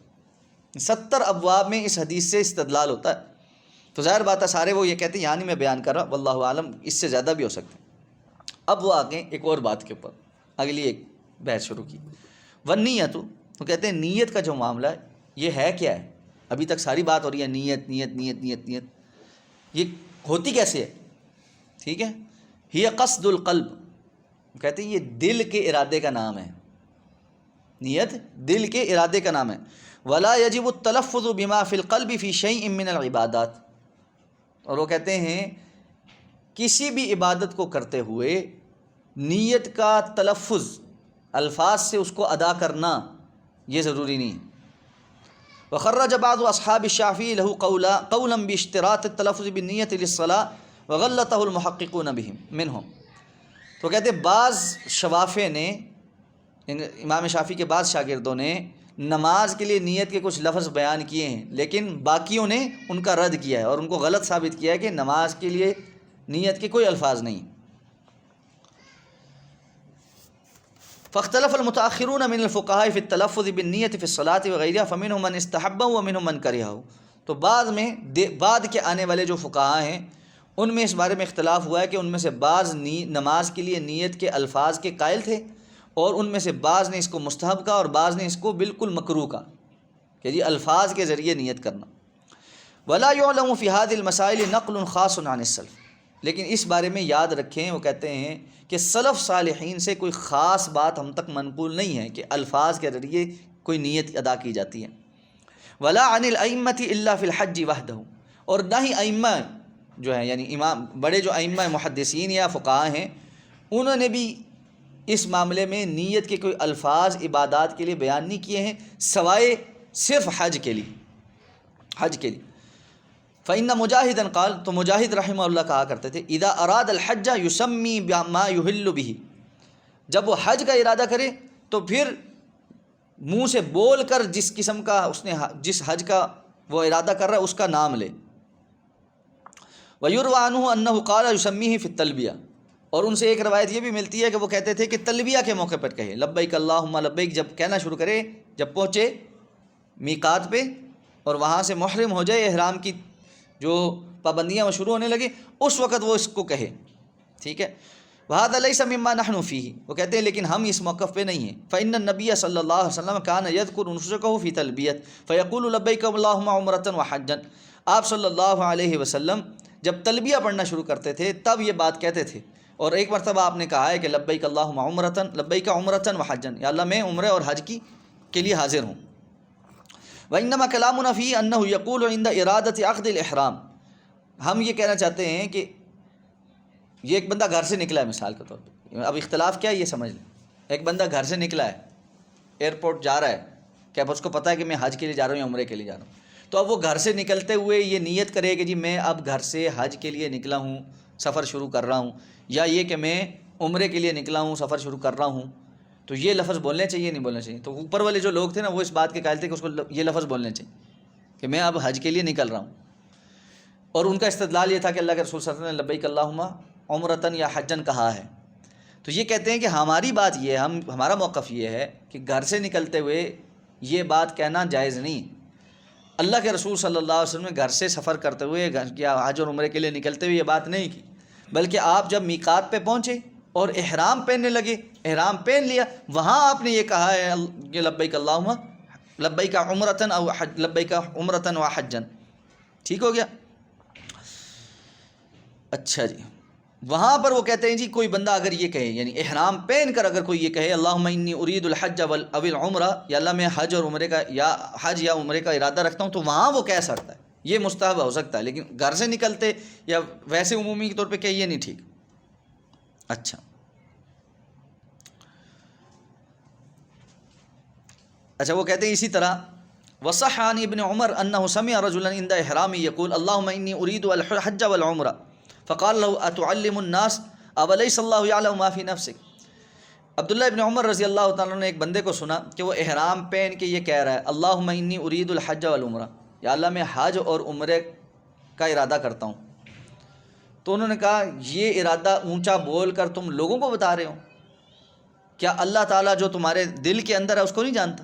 70 ابواب میں اس حدیث سے استدلال ہوتا ہے. تو ظاہر بات ہے سارے وہ یہ کہتے ہیں یہاں نہیں میں بیان کر رہا، واللہ عالم اس سے زیادہ بھی ہو سکتے ہیں. اب وہ آگے ایک اور بات کے اوپر اگلی ایک بحث شروع کی. والنیت، تو کہتے ہیں نیت کا جو معاملہ ہے یہ ہے کیا ہے. ابھی تک ساری بات ہو رہی ہے نیت نیت نیت نیت نیت، یہ ہوتی کیسے ہے؟ ٹھیک ہے، ہی قصد القلب، کہتے ہیں یہ دل کے ارادے کا نام ہے. نیت دل کے ارادے کا نام ہے. ولا یجب التلفظ بما فی القلب فی شیء من العبادات. اور وہ کہتے ہیں کسی بھی عبادت کو کرتے ہوئے نیت کا تلفظ الفاظ سے اس کو ادا کرنا یہ ضروری نہیں. وخرج بعض اصحاب الشافعی له قولا باشتراط التلفظ بالنیة للصلاة وغلطه المحققون منهم. تو کہتے ہیں بعض شوافع نے، امام شافعی کے بعض شاگردوں نے نماز کے لیے نیت کے کچھ لفظ بیان کیے ہیں، لیکن باقیوں نے ان کا رد کیا ہے اور ان کو غلط ثابت کیا ہے کہ نماز کے لیے نیت کے کوئی الفاظ نہیں. فاختلف المتاخرون من الفقهاء في التلفظ بالنیت في الصلاة وغیرها فمنهم من استحبه ومنهم من کرهه. تو بعد کے آنے والے جو فقہاء ہیں ان میں اس بارے میں اختلاف ہوا ہے کہ ان میں سے بعض نماز کے لیے نیت کے الفاظ کے قائل تھے، اور ان میں سے بعض نے اس کو مستحب کا اور بعض نے اس کو بالکل مکروہ کا کہ جی الفاظ کے ذریعے نیت کرنا. ولا يعلم في هذه المسائل نقل خاص عن السلف. لیکن اس بارے میں یاد رکھیں، وہ کہتے ہیں کہ سلف صالحین سے کوئی خاص بات ہم تک منقول نہیں ہے کہ الفاظ کے ذریعے کوئی نیت ادا کی جاتی ہے. ولا عن الائمة الا في الحج وحده. اور نہ ہی ائمہ جو ہیں یعنی امام بڑے جو ائمہ محدثین یا فقہاء ہیں انہوں نے بھی اس معاملے میں نیت کے کوئی الفاظ عبادات کے لیے بیان نہیں کیے ہیں سوائے صرف حج کے لیے. حج کے لیے فإن مجاہدًا قال، تو مجاہد رحمہ اللہ کہا کرتے تھے اذا اراد الحج یسمی ما یحل به. جب وہ حج کا ارادہ کرے تو پھر منہ سے بول کر جس قسم کا اس نے جس حج کا وہ ارادہ کر رہا ہے اس کا نام لے. ویروی عنہ انہ قال یسمیہ فی التلبیہ. اور ان سے ایک روایت یہ بھی ملتی ہے کہ وہ کہتے تھے کہ تلبیہ کے موقع پر کہے لبیک اللہم لبیک، جب کہنا شروع کرے، جب پہنچے میقات پہ اور وہاں سے محرم ہو جائے، احرام کی جو پابندیاں وہ شروع ہونے لگے، اس وقت وہ اس کو کہے. ٹھیک ہے. وَهَذَا لَيْسَ مِمَّا نَحْنُ فِيهِ. وہ کہتے ہیں لیکن ہم اس موقف پہ نہیں ہیں. فَإِنَّ النَّبِيَّ صلی اللہ علیہ وسلم كَانَ يَذْكُرُ نُسُكَهُ فِي تَلْبِيَةٍ فَيَقُولُ لَبَّيْكَ اللَّهُمَّ عُمْرَةً وَحَجًّا. آپ صلی اللہ علیہ وسلم جب تلبیہ پڑھنا شروع کرتے تھے تب یہ بات کہتے تھے. اور ایک مرتبہ آپ نے کہا ہے کہ لبیک اللہم عمرۃ، لبیک عمرۃ وحجًا، یا اللہ میں عمرے اور حج کے لیے حاضر ہوں. وَإِنَّمَا كَلَامُنَا فِيهِ أَنَّهُ يَقُولُ عِنْدَ إِرَادَةِ عَقْدِ الْإِحْرَامِ. ہم یہ کہنا چاہتے ہیں کہ یہ ایک بندہ گھر سے نکلا ہے مثال کے طور پہ، اب اختلاف کیا ہے یہ سمجھ لیں. ایک بندہ گھر سے نکلا ہے، ایئرپورٹ جا رہا ہے، کہ اب اس کو پتہ ہے کہ میں حج کے لیے جا رہا ہوں یا عمرے کے لیے جا رہا ہوں. تو اب وہ گھر سے نکلتے ہوئے یہ نیت کرے کہ جی میں اب گھر سے حج کے لیے نکلا ہوں، سفر شروع کر رہا ہوں، یا یہ کہ میں عمرے کے لیے نکلا ہوں، سفر شروع کر رہا ہوں. تو یہ لفظ بولنے چاہیے نہیں بولنے چاہیے؟ تو اوپر والے جو لوگ تھے نا وہ اس بات کے قائل تھے کہ اس کو یہ لفظ بولنے چاہیے کہ میں اب حج کے لیے نکل رہا ہوں. اور ان کا استدلال یہ تھا کہ اللہ کے رسول صلی اللہ علیہ وسلم نے لبیک اللہم عمرۃ یا حجن کہا ہے. تو یہ کہتے ہیں کہ ہماری بات یہ ہے، ہمارا موقف یہ ہے کہ گھر سے نکلتے ہوئے یہ بات کہنا جائز نہیں. اللہ کے رسول صلی اللہ علیہ وسلم نے گھر سے سفر کرتے ہوئے یا حج اور عمرے کے لیے نکلتے ہوئے یہ بات نہیں کی، بلکہ آپ جب میقات پہ پہنچے اور احرام پہننے لگے، احرام پہن لیا، وہاں آپ نے یہ کہا ہے کہ لبیک اللہم لبیک عمرۃ او لبیک عمرۃ و حجن. ٹھیک ہو گیا؟ اچھا جی. وہاں پر وہ کہتے ہیں جی کوئی بندہ اگر یہ کہے، یعنی احرام پہن کر اگر کوئی یہ کہے اللہم انی ارید الحج او العمرہ، یا اللہ میں حج اور عمرے کا یا حج یا عمرے کا ارادہ رکھتا ہوں، تو وہاں وہ کہہ سکتا ہے، یہ مستحب ہو سکتا ہے، لیکن گھر سے نکلتے یا ویسے عمومی طور پہ کہ یہ نہیں ٹھیک۔ اچھا وہ کہتے ہیں اسی طرح وصح عن ابن عمر انه سمع رجلا عند احرامه يقول اللهم اني اريد الحج والعمرة فقال له اتعلم الناس اوليس الله يعلم ما في نفسك۔ عبداللہ ابن عمر رضی اللہ تعالیٰ نے ایک بندے کو سنا کہ وہ احرام پہن کے یہ کہہ رہا ہے اللہم انی ارید الحج والعمرہ، یا اللہ میں حج اور عمرے کا ارادہ کرتا ہوں۔ تو انہوں نے کہا یہ ارادہ اونچا بول کر تم لوگوں کو بتا رہے ہو، کیا اللہ تعالیٰ جو تمہارے دل کے اندر ہے اس کو نہیں جانتا؟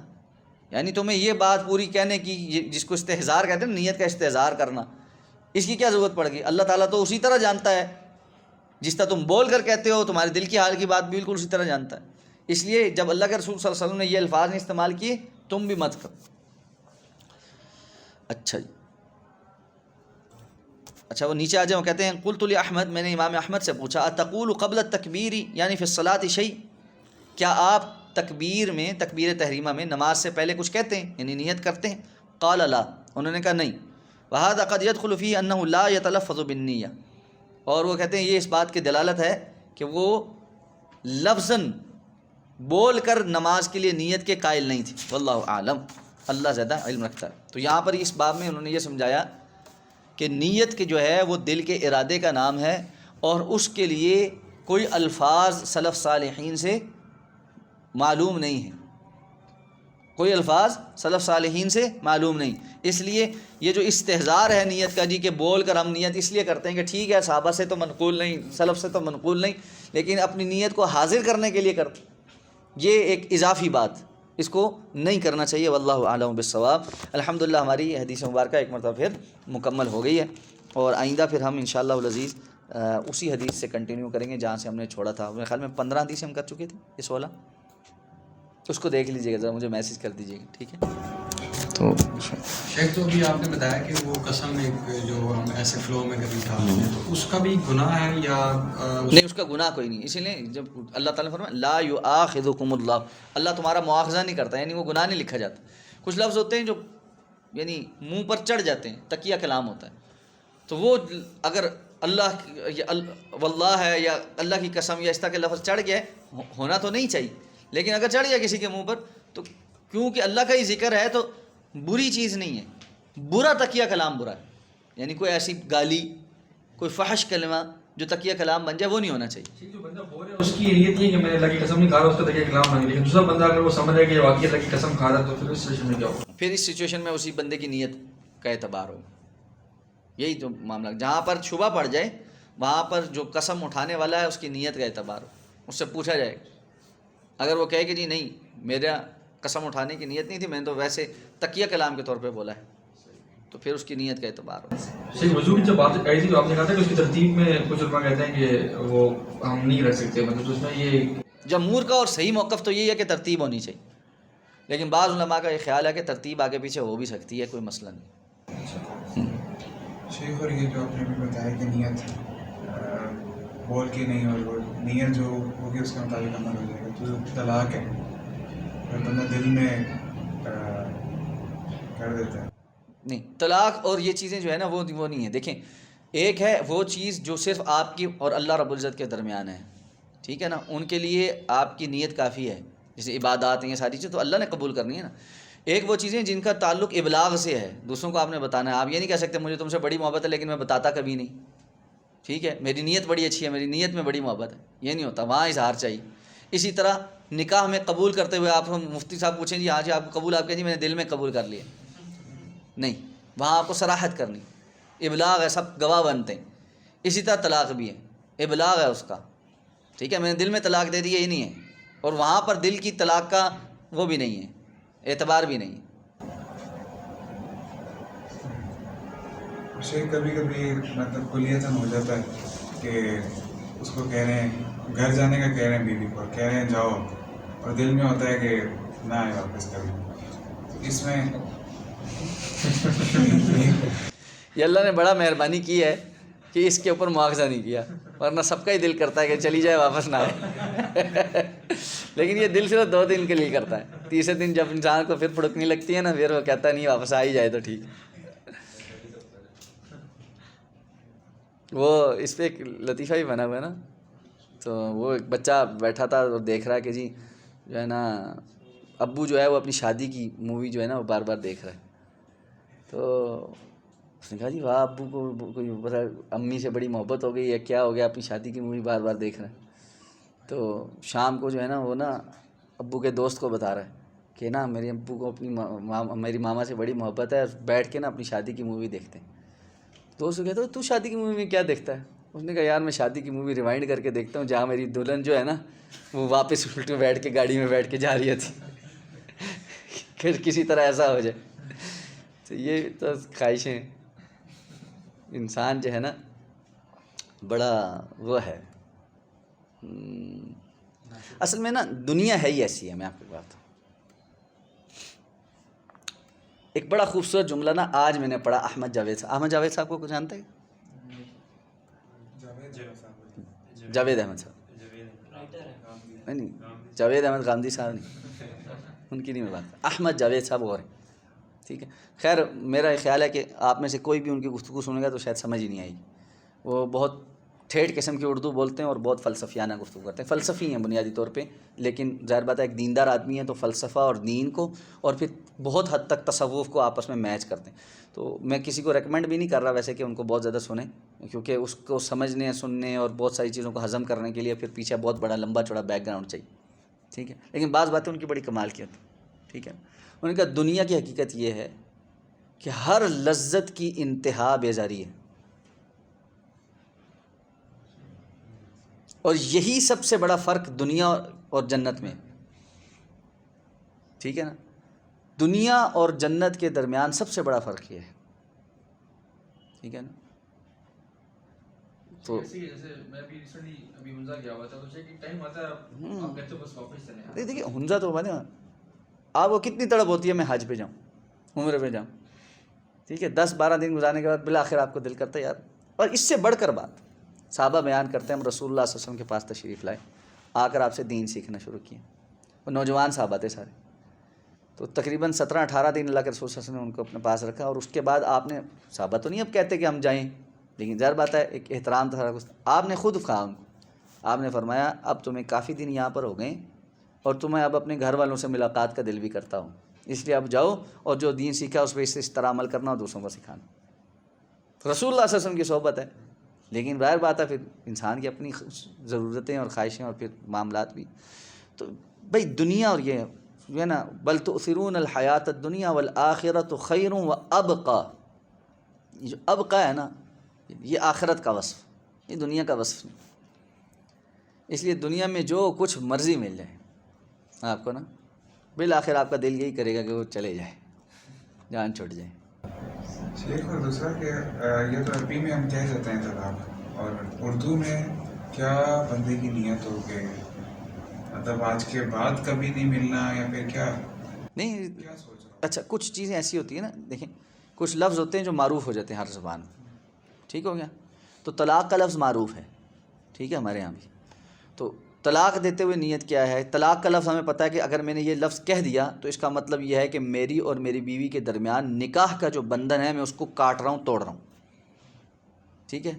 یعنی تمہیں یہ بات پوری کہنے کی، جس کو استحضار کہتے ہیں، نیت کا استحضار کرنا، اس کی کیا ضرورت پڑ گئی؟ اللہ تعالیٰ تو اسی طرح جانتا ہے جس طرح تم بول کر کہتے ہو، تمہارے دل کی حال کی بات بالکل اسی طرح جانتا ہے۔ اس لیے جب اللہ کے رسول صلی اللہ علیہ وسلم نے یہ الفاظ نہیں استعمال کیے، تم بھی مت کرو۔ اچھا جی، اچھا وہ نیچے آ جائیں، وہ کہتے ہیں قلت لاحمد، میں نے امام احمد سے پوچھا اتقول قبل التکبیر یعنی فی الصلاۃ شیء، کیا آپ تکبیر میں، تکبیر تحریمہ میں نماز سے پہلے کچھ کہتے ہیں، یعنی نیت کرتے ہیں؟ قال لا، انہوں نے کہا نہیں۔ وهذا قد يدخل فيه انه لا يتلفظ بالنیہ، اور وہ کہتے ہیں یہ اس بات کی دلالت ہے کہ وہ لفظاً بول کر نماز کے لیے نیت کے قائل نہیں تھی، واللہ اعلم، اللہ زیادہ علم رکھتا ہے۔ تو یہاں پر اس باب میں انہوں نے یہ سمجھایا کہ نیت کے جو ہے وہ دل کے ارادے کا نام ہے، اور اس کے لیے کوئی الفاظ سلف صالحین سے معلوم نہیں ہے، کوئی الفاظ سلف صالحین سے معلوم نہیں۔ اس لیے یہ جو استحضار ہے نیت کا جی کہ بول کر ہم نیت اس لیے کرتے ہیں کہ ٹھیک ہے صحابہ سے تو منقول نہیں، سلف سے تو منقول نہیں، لیکن اپنی نیت کو حاضر کرنے کے لیے کرتے، یہ ایک اضافی بات، اس کو نہیں کرنا چاہیے، واللہ اعلم بالصواب۔ الحمدللہ ہماری یہ حدیث مبارکہ ایک مرتبہ پھر مکمل ہو گئی ہے، اور آئندہ پھر ہم انشاءاللہ العزیز اسی حدیث سے کنٹینیو کریں گے جہاں سے ہم نے چھوڑا تھا۔ میرے خیال میں 15 حدیثیں ہم کر چکے تھے، یہ 16، اس کو دیکھ لیجیے گا ذرا، مجھے میسج کر دیجیے گا، ٹھیک ہے؟ تو شیخ تو ابھی آپ نے بتایا کہ وہ قسم جو ہم ایسے فلو میں کبھی کھاتے ہیں تو اس کا بھی گناہ ہے یا نہیں؟ اس کا گناہ کوئی نہیں، اسی لیے جب اللہ تعالیٰ نے فرمایا لا یؤاخذکم اللہ، اللہ تمہارا مواخذہ نہیں کرتا، یعنی وہ گناہ نہیں لکھا جاتا۔ کچھ لفظ ہوتے ہیں جو یعنی منہ پر چڑھ جاتے ہیں، تقیہ کلام ہوتا ہے، تو وہ اگر اللہ واللہ ہے یا اللہ کی قسم یا اس طرح کے لفظ چڑھ گئے، ہونا تو نہیں چاہیے، لیکن اگر چڑھ گیا کسی کے منہ پر تو کیونکہ اللہ کا ہی ذکر ہے تو بری چیز نہیں ہے، برا تقیہ کلام برا ہے، یعنی کوئی ایسی گالی، کوئی فحش کلمہ جو تقیہ کلام بن جائے وہ نہیں ہونا چاہیے۔ جو بندہ بول رہا ہے اس کی نیت یہ ہے کہ میں اللہ کی قسم نہیں کھا رہا، اس کا تقیہ کلام نہیں، لیکن دوسرا بندہ اگر وہ سمجھ رہا ہے کہ واقعی اللہ کی قسم کھا رہا ہے تو پھر اس سچویشن میں کیا ہوگا؟ پھر اس سچویشن میں اسی بندے کی نیت کا اعتبار ہوگا، یہی تو معاملہ، جہاں پر شبہ پڑ جائے وہاں پر جو قسم اٹھانے والا ہے اس کی نیت کا اعتبار ہو، اس سے پوچھا جائے گا۔ اگر وہ کہے کہ جی نہیں میرا قسم اٹھانے کی نیت نہیں تھی، میں نے تو ویسے تقیہ کلام کے طور پہ بولا ہے، تو پھر اس کی نیت کا اعتبار ہو۔ شیخ وضو کی جب بات آئی تھی تو آپ نے کہا تھا کہ اس کی ترتیب میں کچھ علماء کہتے ہیں کہ وہ ہم نہیں رکھ سکتے، مطلب اس میں یہ جمہور کا اور صحیح موقف تو یہی ہے کہ ترتیب ہونی چاہیے، لیکن بعض علماء کا یہ خیال ہے کہ ترتیب آگے پیچھے ہو بھی سکتی ہے، کوئی مسئلہ نہیں۔ شیخ اور یہ جو آپ نے بھی بتایا کہ نیت بول کے نہیں، اور وہ نیت جو ہوگی اس کے مطابق عمل ہو جائے گا، تو جو طلاق ہے اگر بندہ دل میں کر دیتا ہے، نہیں طلاق اور یہ چیزیں جو ہے نا وہ نہیں ہے۔ دیکھیں ایک ہے وہ چیز جو صرف آپ کی اور اللہ رب العزت کے درمیان ہے، ٹھیک ہے نا، ان کے لیے آپ کی نیت کافی ہے، جیسے عبادات ہیں یہ ساری چیزیں تو اللہ نے قبول کرنی ہے نا۔ ایک وہ چیزیں جن کا تعلق ابلاغ سے ہے، دوسروں کو آپ نے بتانا ہے، آپ یہ نہیں کہہ سکتے مجھے تم سے بڑی محبت ہے لیکن میں بتاتا کبھی نہیں، ٹھیک ہے، میری نیت بڑی اچھی ہے، میری نیت میں بڑی محبت ہے، یہ نہیں ہوتا، وہاں اظہار چاہیے۔ اسی طرح نکاح میں قبول کرتے ہوئے آپ مفتی صاحب پوچھیں جی ہاں جی آپ کو قبول، آپ کہیں جی میں نے دل میں قبول کر لیا، نہیں، وہاں آپ کو صراحت کرنی، ابلاغ ہے، سب گواہ بنتے ہیں۔ اسی طرح طلاق بھی ہے، ابلاغ ہے اس کا، ٹھیک ہے، میں نے دل میں طلاق دے دی، یہ نہیں ہے، اور وہاں پر دل کی طلاق کا وہ بھی نہیں ہے، اعتبار بھی نہیں ہے۔ شیخ کبھی کبھی مطلب کلیتاً ہو جاتا ہے کہ اس کو کہہ رہے ہیں گھر جانے کا، کہہ رہے ہیں بیوی کو، کہہ رہے ہیں جاؤ، اور دل میں ہوتا ہے کہ نہ آئے واپس کبھی، اس میں یہ اللہ نے بڑا مہربانی کی ہے کہ اس کے اوپر مواخذہ نہیں کیا، ورنہ سب کا ہی دل کرتا ہے کہ چلی جائے واپس نہ آئے لیکن یہ دل صرف 2 دن کے لیے کرتا ہے. تیسرے دن جب انسان کو پھر پھڑکنے لگتی ہے نا, پھر وہ کہتا ہے نہیں واپس آ ہی جائے تو ٹھیک. وہ اس پہ ایک لطیفہ بھی بنا ہوا ہے نا, تو وہ ایک بچہ بیٹھا تھا اور دیکھ رہا ہے کہ جی جو ہے نا ابو جو ہے وہ اپنی شادی کی مووی جو ہے نا وہ بار بار دیکھ رہا ہے. تو اس نے کہا جی واہ, ابو کو کوئی امی سے بڑی محبت ہو گئی یا کیا ہو گیا, اپنی شادی کی مووی بار بار دیکھ رہا ہے. تو شام کو جو ہے نا وہ نا ابو کے دوست کو بتا رہا ہے کہ نا میرے ابو کو اپنی میری ماما سے بڑی محبت ہے, بیٹھ کے نا اپنی شادی کی مووی دیکھتے ہیں. دوست کو کہتا ہے تو شادی کی مووی میں کیا دیکھتا ہے؟ اس نے کہا یار میں شادی کی مووی ریوائنڈ کر کے دیکھتا ہوں جہاں میری دلہن جو ہے نا وہ واپس الٹے بیٹھ کے گاڑی میں بیٹھ کے جا رہی تھی پھر کسی طرح ایسا ہو جائے. تو یہ تو خواہشیں, انسان جو ہے نا بڑا وہ ہے. اصل میں نا دنیا ہے ہی ایسی ہے. میں آپ کو بات ہوں, ایک بڑا خوبصورت جملہ نا آج میں نے پڑھا احمد جاوید صاحب. احمد جاوید صاحب کو کچھ جانتے ہیں؟ جاوید احمد صاحب نہیں, جاوید احمد گاندھی صاحب نہیں, ان کی نہیں میں بات کرتا. احمد جاوید صاحب اور ہیں, ٹھیک ہے. خیر میرا خیال ہے کہ آپ میں سے کوئی بھی ان کی گفتگو سنے گا تو شاید سمجھ ہی نہیں آئے گی. وہ بہت ٹھیٹھ قسم کی اردو بولتے ہیں اور بہت فلسفیانہ گفتگو کرتے ہیں. فلسفی ہیں بنیادی طور پہ, لیکن ظاہر بات ہے ایک دیندار آدمی ہے تو فلسفہ اور دین کو اور پھر بہت حد تک تصوف کو آپس میں میچ کرتے ہیں. تو میں کسی کو ریکمینڈ بھی نہیں کر رہا ویسے کہ ان کو بہت زیادہ سنیں, کیونکہ اس کو سمجھنے سننے اور بہت ساری چیزوں کو ہضم کرنے کے لیے پھر پیچھے بہت بڑا لمبا چوڑا بیک گراؤنڈ چاہیے, ٹھیک ہے. لیکن بعض باتیں ان کی بڑی کمال کی ہوتی ہیں, ٹھیک ہے. ان کا دنیا کی حقیقت یہ ہے کہ ہر لذت کی انتہا بیزاری ہے, اور یہی سب سے بڑا فرق دنیا اور جنت میں, ٹھیک ہے نا. دنیا اور جنت کے درمیان سب سے بڑا فرق یہ ہے, ٹھیک ہے نا. تو جیسے میں بھی ریسنٹلی ابھی ہنزا گیا ہوا تھا, تو ایک ٹائم آتا ہے آپ کہتے ہو بس واپس چلے آئیں. دیکھیے ہنزا تو بنے آپ کو کتنی تڑپ ہوتی ہے میں حج پہ جاؤں, عمرے پہ جاؤں, ٹھیک ہے. 10-12 دن گزارنے کے بعد بالآخر آپ کو دل کرتا ہے یار. اور اس سے بڑھ کر بات صحابہ بیان کرتے ہیں, ہم رسول اللہ صلی اللہ علیہ وسلم کے پاس تشریف لائے, آ کر آپ سے دین سیکھنا شروع کیے. وہ نوجوان صحابہ تھے سارے, تو تقریباً 17-18 دن اللہ کے رسول صلی اللہ علیہ وسلم نے ان کو اپنے پاس رکھا. اور اس کے بعد آپ نے, صحابہ تو نہیں اب کہتے کہ ہم جائیں, لیکن ظاہر بات ہے ایک احترام تھا سارا کچھ. آپ نے خود کہا ان کو, آپ نے فرمایا اب تمہیں کافی دن یہاں پر ہو گئے اور تمہیں اب اپنے گھر والوں سے ملاقات کا دل بھی کرتا ہوں, اس لیے اب جاؤ اور جو دین سیکھا اس پہ اس طرح عمل کرنا اور دوسروں کو سکھانا. رسول اللہ صلی اللہ علیہ وسلم کی صحبت ہے, لیکن ظاہر بات ہے پھر انسان کی اپنی ضرورتیں اور خواہشیں اور پھر معاملات بھی. تو بھائی دنیا اور یہ ہے نا, بل تؤثرون الحیات الدنیا والآخرۃ خیر وابقی, یہ جو ابقا ہے نا یہ آخرت کا وصف, یہ دنیا کا وصف نہیں. اس لیے دنیا میں جو کچھ مرضی مل جائے آپ کو نا, بالآخر آپ کا دل یہی کرے گا کہ وہ چلے جائے, جان چھوٹ جائے. شیخ اور دوسرا کہ یہ تو عربی میں ہم کہہ دیتے ہیں طلاق, اور اردو میں کیا بندے کی نیت ہو کہ مطلب آج کے بعد کبھی نہیں ملنا یا پھر کیا نہیں کیا سوچ رہا اچھا, کچھ چیزیں ایسی ہوتی ہیں نا, دیکھیں کچھ لفظ ہوتے ہیں جو معروف ہو جاتے ہیں ہر زبان میں, ٹھیک ہو گیا. تو طلاق کا لفظ معروف ہے, ٹھیک ہے, ہمارے یہاں بھی. تو طلاق دیتے ہوئے نیت کیا ہے؟ طلاق کا لفظ ہمیں پتہ ہے کہ اگر میں نے یہ لفظ کہہ دیا تو اس کا مطلب یہ ہے کہ میری اور میری بیوی کے درمیان نکاح کا جو بندھن ہے میں اس کو کاٹ رہا ہوں, توڑ رہا ہوں, ٹھیک ہے.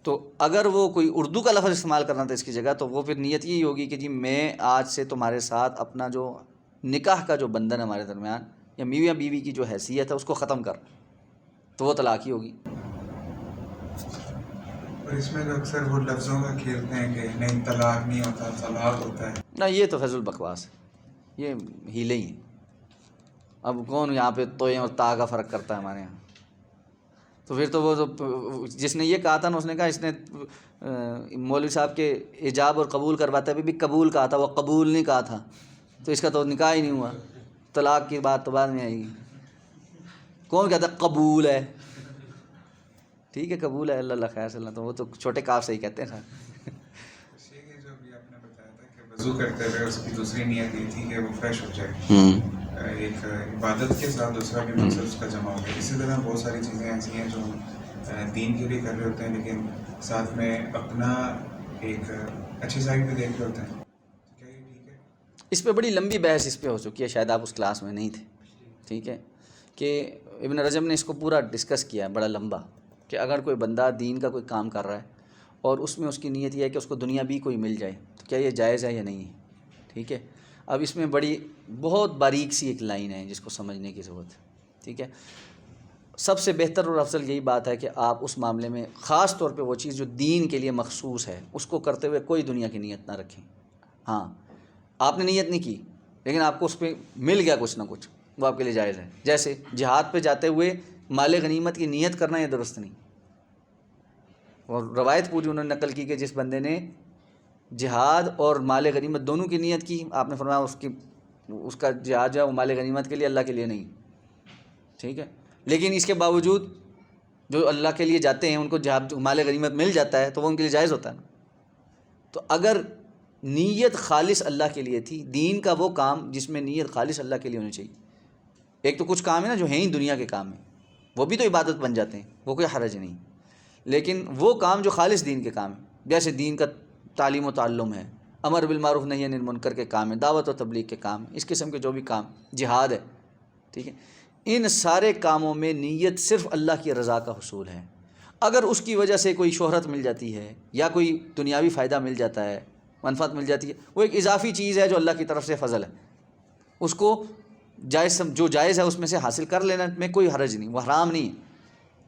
تو اگر وہ کوئی اردو کا لفظ استعمال کرنا تھا اس کی جگہ, تو وہ پھر نیت یہی ہوگی کہ جی میں آج سے تمہارے ساتھ اپنا جو نکاح کا جو بندھن ہے ہمارے درمیان, یا میاں بیوی کی جو حیثیت ہے اس کو ختم کر, تو وہ طلاق ہی ہوگی. اور اس میں جو اکثر وہ لفظوں کا کھیلتے ہیں کہ نہیں طلاق نہیں ہوتا, طلاق ہوتا ہے. نہ یہ تو فضل بکواس ہے, یہ ہیلے ہی ہیں. اب کون یہاں پہ توئیں اور تا کا فرق کرتا ہے ہمارے یہاں؟ تو پھر تو وہ جس نے یہ کہا تھا نا, اس نے کہا, اس نے مولوی صاحب کے ایجاب اور قبول کرواتے ہوئے بھی قبول کہا تھا, وہ قبول نہیں کہا تھا, تو اس کا تو نکاح ہی نہیں ہوا. طلاق کی بات تو بعد میں آئے گی. کون کہتا ہے قبول ہے؟ ٹھیک ہے قبول ہے, اللہ خیر صلی اللہ, تو وہ تو چھوٹے کاف سے ہی کہتے ہیں سر. جو بھی آپ نے بتایا تھا کہ وضو کرتے ہوئے اس کی دوسری نیت یہ تھی کہ وہ فریش ہو جائے, ایک عبادت کے ساتھ دوسرا بھی مقصد اس کا جمع ہو گیا. اسی طرح بہت ساری چیزیں ایسی ہیں جو دین کے لیے کر رہے ہوتے ہیں لیکن ساتھ میں اپنا ایک اچھی سائڈ بھی دیکھ رہے ہوتے ہیں. کیا یہ ٹھیک ہے؟ اس پہ بڑی لمبی بحث اس پہ ہو چکی ہے، شاید آپ اس کلاس میں نہیں تھے. ٹھیک ہے کہ ابن رجب نے اس کو پورا ڈسکس کیا ہے بڑا لمبا، کہ اگر کوئی بندہ دین کا کوئی کام کر رہا ہے اور اس میں اس کی نیت یہ ہے کہ اس کو دنیا بھی کوئی مل جائے تو کیا یہ جائز ہے یا نہیں ہے. ٹھیک ہے، اب اس میں بڑی بہت باریک سی ایک لائن ہے جس کو سمجھنے کی ضرورت ہے. ٹھیک ہے، سب سے بہتر اور افضل یہی بات ہے کہ آپ اس معاملے میں خاص طور پہ وہ چیز جو دین کے لیے مخصوص ہے اس کو کرتے ہوئے کوئی دنیا کی نیت نہ رکھیں. ہاں آپ نے نیت نہیں کی لیکن آپ کو اس پہ مل گیا کچھ نہ کچھ، وہ آپ کے لیے جائز ہے. جیسے جہاد پہ جاتے ہوئے مال غنیمت کی نیت کرنا یہ درست نہیں. اور روایت پوری انہوں نے نقل کی کہ جس بندے نے جہاد اور مال غنیمت دونوں کی نیت کی، آپ نے فرمایا اس کا جہاد جو ہے وہ مال غنیمت کے لیے، اللہ کے لیے نہیں. ٹھیک ہے، لیکن اس کے باوجود جو اللہ کے لیے جاتے ہیں ان کو جہاد مال غنیمت مل جاتا ہے تو وہ ان کے لیے جائز ہوتا ہے نا. تو اگر نیت خالص اللہ کے لیے تھی، دین کا وہ کام جس میں نیت خالص اللہ کے لیے ہونی چاہیے. ایک تو کچھ کام ہے نا جو ہیں ہی دنیا کے کام ہیں، وہ بھی تو عبادت بن جاتے ہیں، وہ کوئی حرج نہیں. لیکن وہ کام جو خالص دین کے کام ہیں، جیسے دین کا تعلیم و تعلم ہے، امر بالمعروف نہی عن المنکر کے کام ہیں، دعوت و تبلیغ کے کام ہیں، اس قسم کے جو بھی کام، جہاد ہے. ٹھیک ہے، ان سارے کاموں میں نیت صرف اللہ کی رضا کا حصول ہے. اگر اس کی وجہ سے کوئی شہرت مل جاتی ہے یا کوئی دنیاوی فائدہ مل جاتا ہے، منفعت مل جاتی ہے، وہ ایک اضافی چیز ہے جو اللہ کی طرف سے فضل ہے، اس کو جائز جو جائز ہے اس میں سے حاصل کر لینا میں کوئی حرج نہیں، وہ حرام نہیں ہے.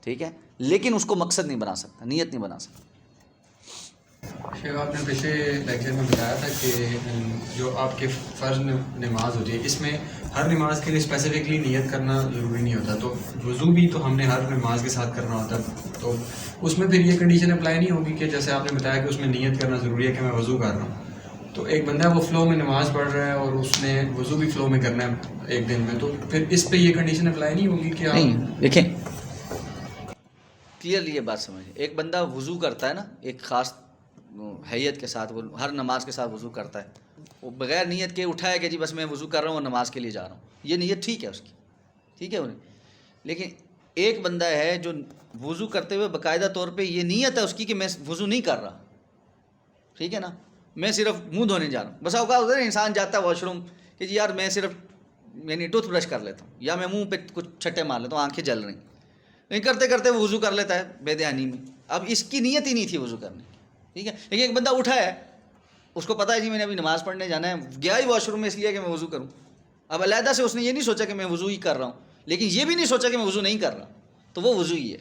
ٹھیک ہے، لیکن اس کو مقصد نہیں بنا سکتا، نیت نہیں بنا سکتا. شیخ آپ نے پچھلے لیکچر میں بتایا تھا کہ جو آپ کے فرض نماز ہوتی ہے اس میں ہر نماز کے لیے اسپیسیفکلی نیت کرنا ضروری نہیں ہوتا. تو وضو بھی تو ہم نے ہر نماز کے ساتھ کرنا ہوتا ہے، تو اس میں پھر یہ کنڈیشن اپلائی نہیں ہوگی کہ جیسے آپ نے بتایا کہ اس میں نیت کرنا ضروری ہے کہ میں وضو کر رہا ہوں. تو ایک بندہ وہ فلو میں نماز پڑھ رہا ہے اور اس نے وضو بھی فلو میں کرنا ہے ایک دن میں، تو پھر اس پہ یہ کنڈیشن اپلائی نہیں ہوگی کہ نہیں. دیکھیں کلیئرلی یہ بات سمجھیں، ایک بندہ وضو کرتا ہے نا ایک خاص حیت کے ساتھ، وہ ہر نماز کے ساتھ وضو کرتا ہے، وہ بغیر نیت کے اٹھا ہے کہ جی بس میں وضو کر رہا ہوں اور نماز کے لیے جا رہا ہوں، یہ نیت ٹھیک ہے اس کی، ٹھیک ہے انہیں. لیکن ایک بندہ ہے جو وضو کرتے ہوئے باقاعدہ طور پہ یہ نیت ہے اس کی کہ میں وضو نہیں کر رہا، ٹھیک ہے نا، میں صرف منہ دھونے جا رہا ہوں. بس اوقات ہوتا ہے نا انسان جاتا ہے واش روم کہ جی یار میں صرف یعنی ٹوتھ برش کر لیتا ہوں یا میں منہ پہ کچھ چھٹے مار لیتا ہوں، آنکھیں جل رہی، لیکن کرتے کرتے وہ وضو کر لیتا ہے بے دھیانی میں. اب اس کی نیت ہی نہیں تھی وضو کرنے کی، ٹھیک ہے. لیکن ایک بندہ اٹھا ہے، اس کو پتہ ہے جی میں نے ابھی نماز پڑھنے جانا ہے، گیا ہی واش روم میں اس لیے کہ میں وضو کروں. اب علیحدہ سے اس نے یہ نہیں سوچا کہ میں وضو ہی کر رہا ہوں، لیکن یہ بھی نہیں سوچا کہ میں وضو نہیں کر رہا، تو وہ وضو ہی ہے.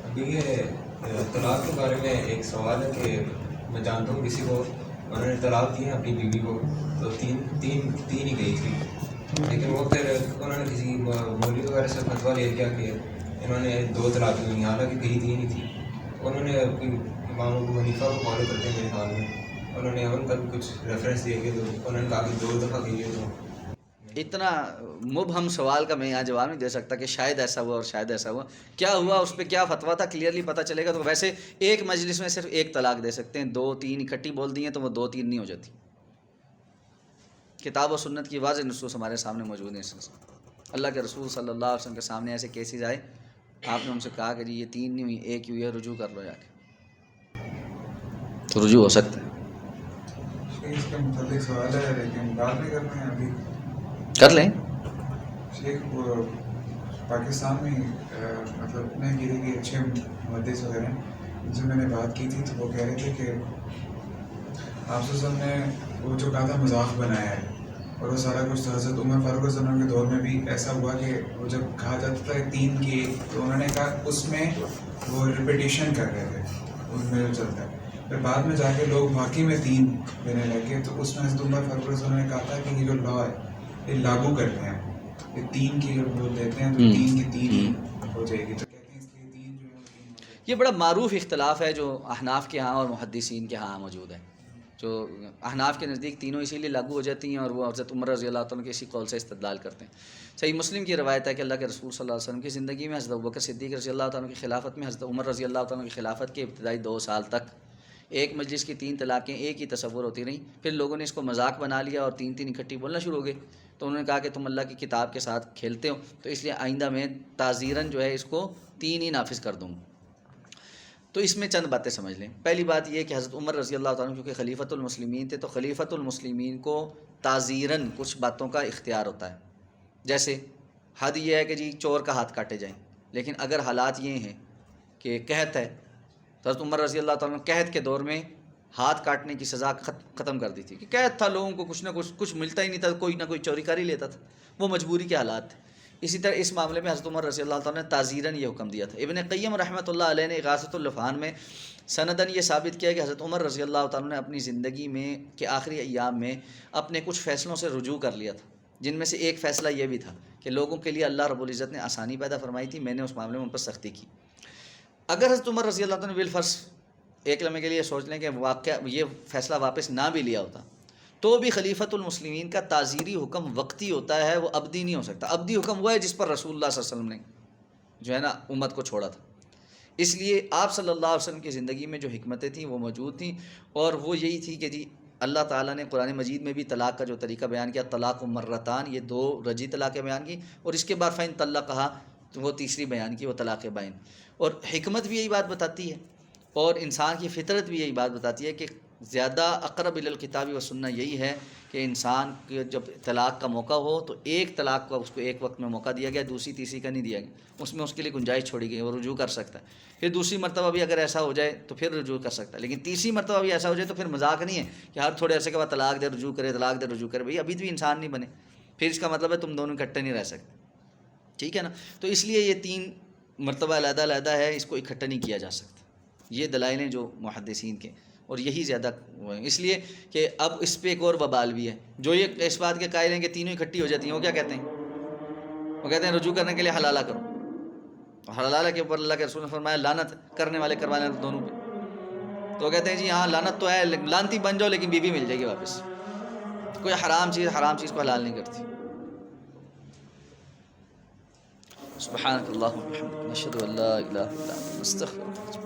ابھی یہ طلاق کے بارے میں ایک سوال ہے کہ میں جانتا ہوں کسی کو انہوں نے طلاق دی ہے اپنی بیوی کو، تو تین ہی گئی تھی، لیکن وہ پھر انہوں نے کسی مولوی وغیرہ سے فتویٰ لے کیا کہ انہوں نے 2 طلاقیں ہوئی، حالانکہ گئی 3 ہی تھی. انہوں نے امام ابو حنیفہ کو فالو کرتے ہیں میرے خیال میں، انہوں نے ان کا بھی کچھ ریفرنس دے کے تو انہوں نے کہا کہ 2 دفعہ گئی ہے. تو اتنا مبہم سوال کا میں یہاں جواب نہیں دے سکتا کہ شاید ایسا ہوا اور شاید ایسا ہوا، کیا ہوا اس پہ کیا فتویٰ تھا کلیئرلی پتہ چلے گا. تو ویسے ایک مجلس میں صرف 1 طلاق دے سکتے ہیں، 2-3 اکٹھی بول دی ہیں تو وہ 2-3 نہیں ہو جاتی. کتاب و سنت کی واضح نصوص ہمارے سامنے موجود ہیں. اللہ کے رسول صلی اللہ علیہ وسلم کے سامنے ایسے کیسز آئے، آپ نے ان سے کہا کہ جی یہ 3 نہیں ہوئی، 1 ہوئی ہے، رجوع کر لو جا کے، تو رجوع ہو سکتا ہے. اس کے متعلق سوال ہے لیکن بات نہیں کرنا ہے ابھی. کر لیں. شیخ وہ پاکستان میں مطلب میں یہ کہ اچھے محدث وغیرہ ہیں ان سے میں نے بات کی تھی، تو وہ کہہ رہے تھے کہ آپ صلی اللہ علیہ وسلم نے وہ جو کہا تھا مذاق بنایا ہے، اور وہ سارا کچھ حضرت عمر فاروق رضی اللہ عنہ کے دور میں بھی ایسا ہوا کہ وہ جب کہا جاتا تھا 3 کی، تو انہوں نے کہا اس میں وہ ریپیٹیشن کر رہے تھے ان میں جو چلتا ہے. پھر بعد میں جا کے لوگ واقعی میں 3 دینے لگے، تو اس میں حضرت عمر فاروق رضی اللہ عنہ نے کہا تھا کہ یہ جو لا ہے یہ لاگو کرتے ہیں، یہ 3 کی جب بول دیتے ہیں تو 3 کی 3 ہی ہو جائے گی. تو کہتے ہیں اس لیے 3 جو ہے یہ بڑا معروف اختلاف ہے جو احناف کے ہاں اور محدثین کے ہاں موجود ہے. جو احناف کے نزدیک تینوں اسی لیے لاگو ہو جاتی ہیں، اور وہ حضرت عمر رضی اللہ عنہ کے اسی قول سے استدلال کرتے ہیں. صحیح مسلم کی روایت ہے کہ اللہ کے رسول صلی اللہ علیہ وسلم کی زندگی میں حضرت ابوبکر صدیق رضی اللہ عنہ کی خلافت میں حضرت عمر رضی اللہ عنہ کی خلافت کے ابتدائی 2 سال تک ایک مجلس کی 3 طلاقیں ایک ہی تصور ہوتی رہیں. پھر لوگوں نے اس کو مذاق بنا لیا اور 3 اکٹھی بولنا شروع ہو گئے. تو انہوں نے کہا کہ تم اللہ کی کتاب کے ساتھ کھیلتے ہو، تو اس لیے آئندہ میں تعزیراً جو ہے اس کو 3 ہی نافذ کر دوں گا۔ تو اس میں چند باتیں سمجھ لیں۔ پہلی بات یہ کہ حضرت عمر رضی اللہ تعالیٰ عنہ کیونکہ خلیفۃ المسلمین تھے، تو خلیفۃ المسلمین کو تعزیراً کچھ باتوں کا اختیار ہوتا ہے۔ جیسے حد یہ ہے کہ جی چور کا ہاتھ کاٹے جائیں، لیکن اگر حالات یہ ہیں کہ قحط ہے تو حضرت عمر رضی اللہ تعالیٰ عنہ قحط کے دور میں ہاتھ کاٹنے کی سزا ختم کر دی تھی، کہ قحط تھا، لوگوں کو کچھ نہ کچھ ملتا ہی نہیں تھا، کوئی نہ کوئی چوری کر ہی لیتا تھا، وہ مجبوری کے حالات تھے۔ اسی طرح اس معاملے میں حضرت عمر رضی اللہ تعالیٰ نے تعزیراً یہ حکم دیا تھا۔ ابن قیم رحمۃ اللہ علیہ نے اغاثۃ اللفان میں سندن یہ ثابت کیا کہ حضرت عمر رضی اللہ تعالیٰ نے اپنی زندگی میں کے آخری ایام میں اپنے کچھ فیصلوں سے رجوع کر لیا تھا، جن میں سے ایک فیصلہ یہ بھی تھا کہ لوگوں کے لیے اللہ رب العزت نے آسانی پیدا فرمائی تھی، میں نے اس معاملے میں ان پر سختی کی۔ اگر حضرت عمر رضی اللہ تعالیٰ نے بالفرض ایک لمحے کے لیے سوچ لیں کہ واقعہ یہ فیصلہ واپس نہ بھی لیا ہوتا تو بھی خلیفۃ المسلمین کا تعزیری حکم وقتی ہوتا ہے، وہ ابدی نہیں ہو سکتا۔ ابدی حکم وہ ہے جس پر رسول اللہ صلی اللہ علیہ وسلم نے جو ہے نا امت کو چھوڑا تھا۔ اس لیے آپ صلی اللہ علیہ وسلم کی زندگی میں جو حکمتیں تھیں وہ موجود تھیں، اور وہ یہی تھی کہ جی اللہ تعالیٰ نے قرآن مجید میں بھی طلاق کا جو طریقہ بیان کیا، طلاق مرتان، یہ 2 رجی طلاقیں بیان کی، اور اس کے بعد فین طلقہا تو وہ تیسری بیان کی، وہ طلاق بائن۔ اور حکمت بھی یہی بات بتاتی ہے، اور انسان کی فطرت بھی یہی بات بتاتی ہے کہ زیادہ اقرب الی الکتاب و سنہ یہی ہے کہ انسان کے جب طلاق کا موقع ہو تو ایک طلاق کا اس کو ایک وقت میں موقع دیا گیا، دوسری تیسری کا نہیں دیا گیا، اس میں اس کے لیے گنجائش چھوڑی گئی، وہ رجوع کر سکتا ہے۔ پھر دوسری مرتبہ بھی اگر ایسا ہو جائے تو پھر رجوع کر سکتا ہے، لیکن تیسری مرتبہ بھی ایسا ہو جائے تو پھر مذاق نہیں ہے کہ ہر تھوڑے عرصے کے بعد طلاق دے رجوع کرے، طلاق دے رجوع کرے۔ بھئی ابھی بھی انسان نہیں بنے، پھر اس کا مطلب ہے تم دونوں اکٹھے نہیں رہ سکتے، ٹھیک ہے نا۔ تو اس لیے یہ 3 مرتبہ علیحدہ علیحدہ ہے، اس کو اکٹھا نہیں کیا جا سکتا۔ یہ دلائل ہیں جو محدثین کے، اور یہی زیادہ اس لیے کہ اب اس پہ ایک اور وبال بھی ہے۔ جو یہ اس بات کے قائل ہیں کہ تینوں اکٹھی ہو جاتی ہیں، وہ کیا کہتے ہیں؟ وہ کہتے ہیں رجوع کرنے کے لیے حلالہ کرو، اور حلالہ کے اوپر اللہ کے رسول نے فرمایا لعنت کرنے والے کروا لینا دونوں پہ۔ تو وہ کہتے ہیں جی ہاں لعنت تو ہے، لعنتی بن جاؤ لیکن بیوی مل جائے گی واپس۔ کوئی حرام چیز کو حلال نہیں کرتی۔ سبحانک اللہم و بحمدک، نشہد ان لا الہ الا انت، نستغفرک۔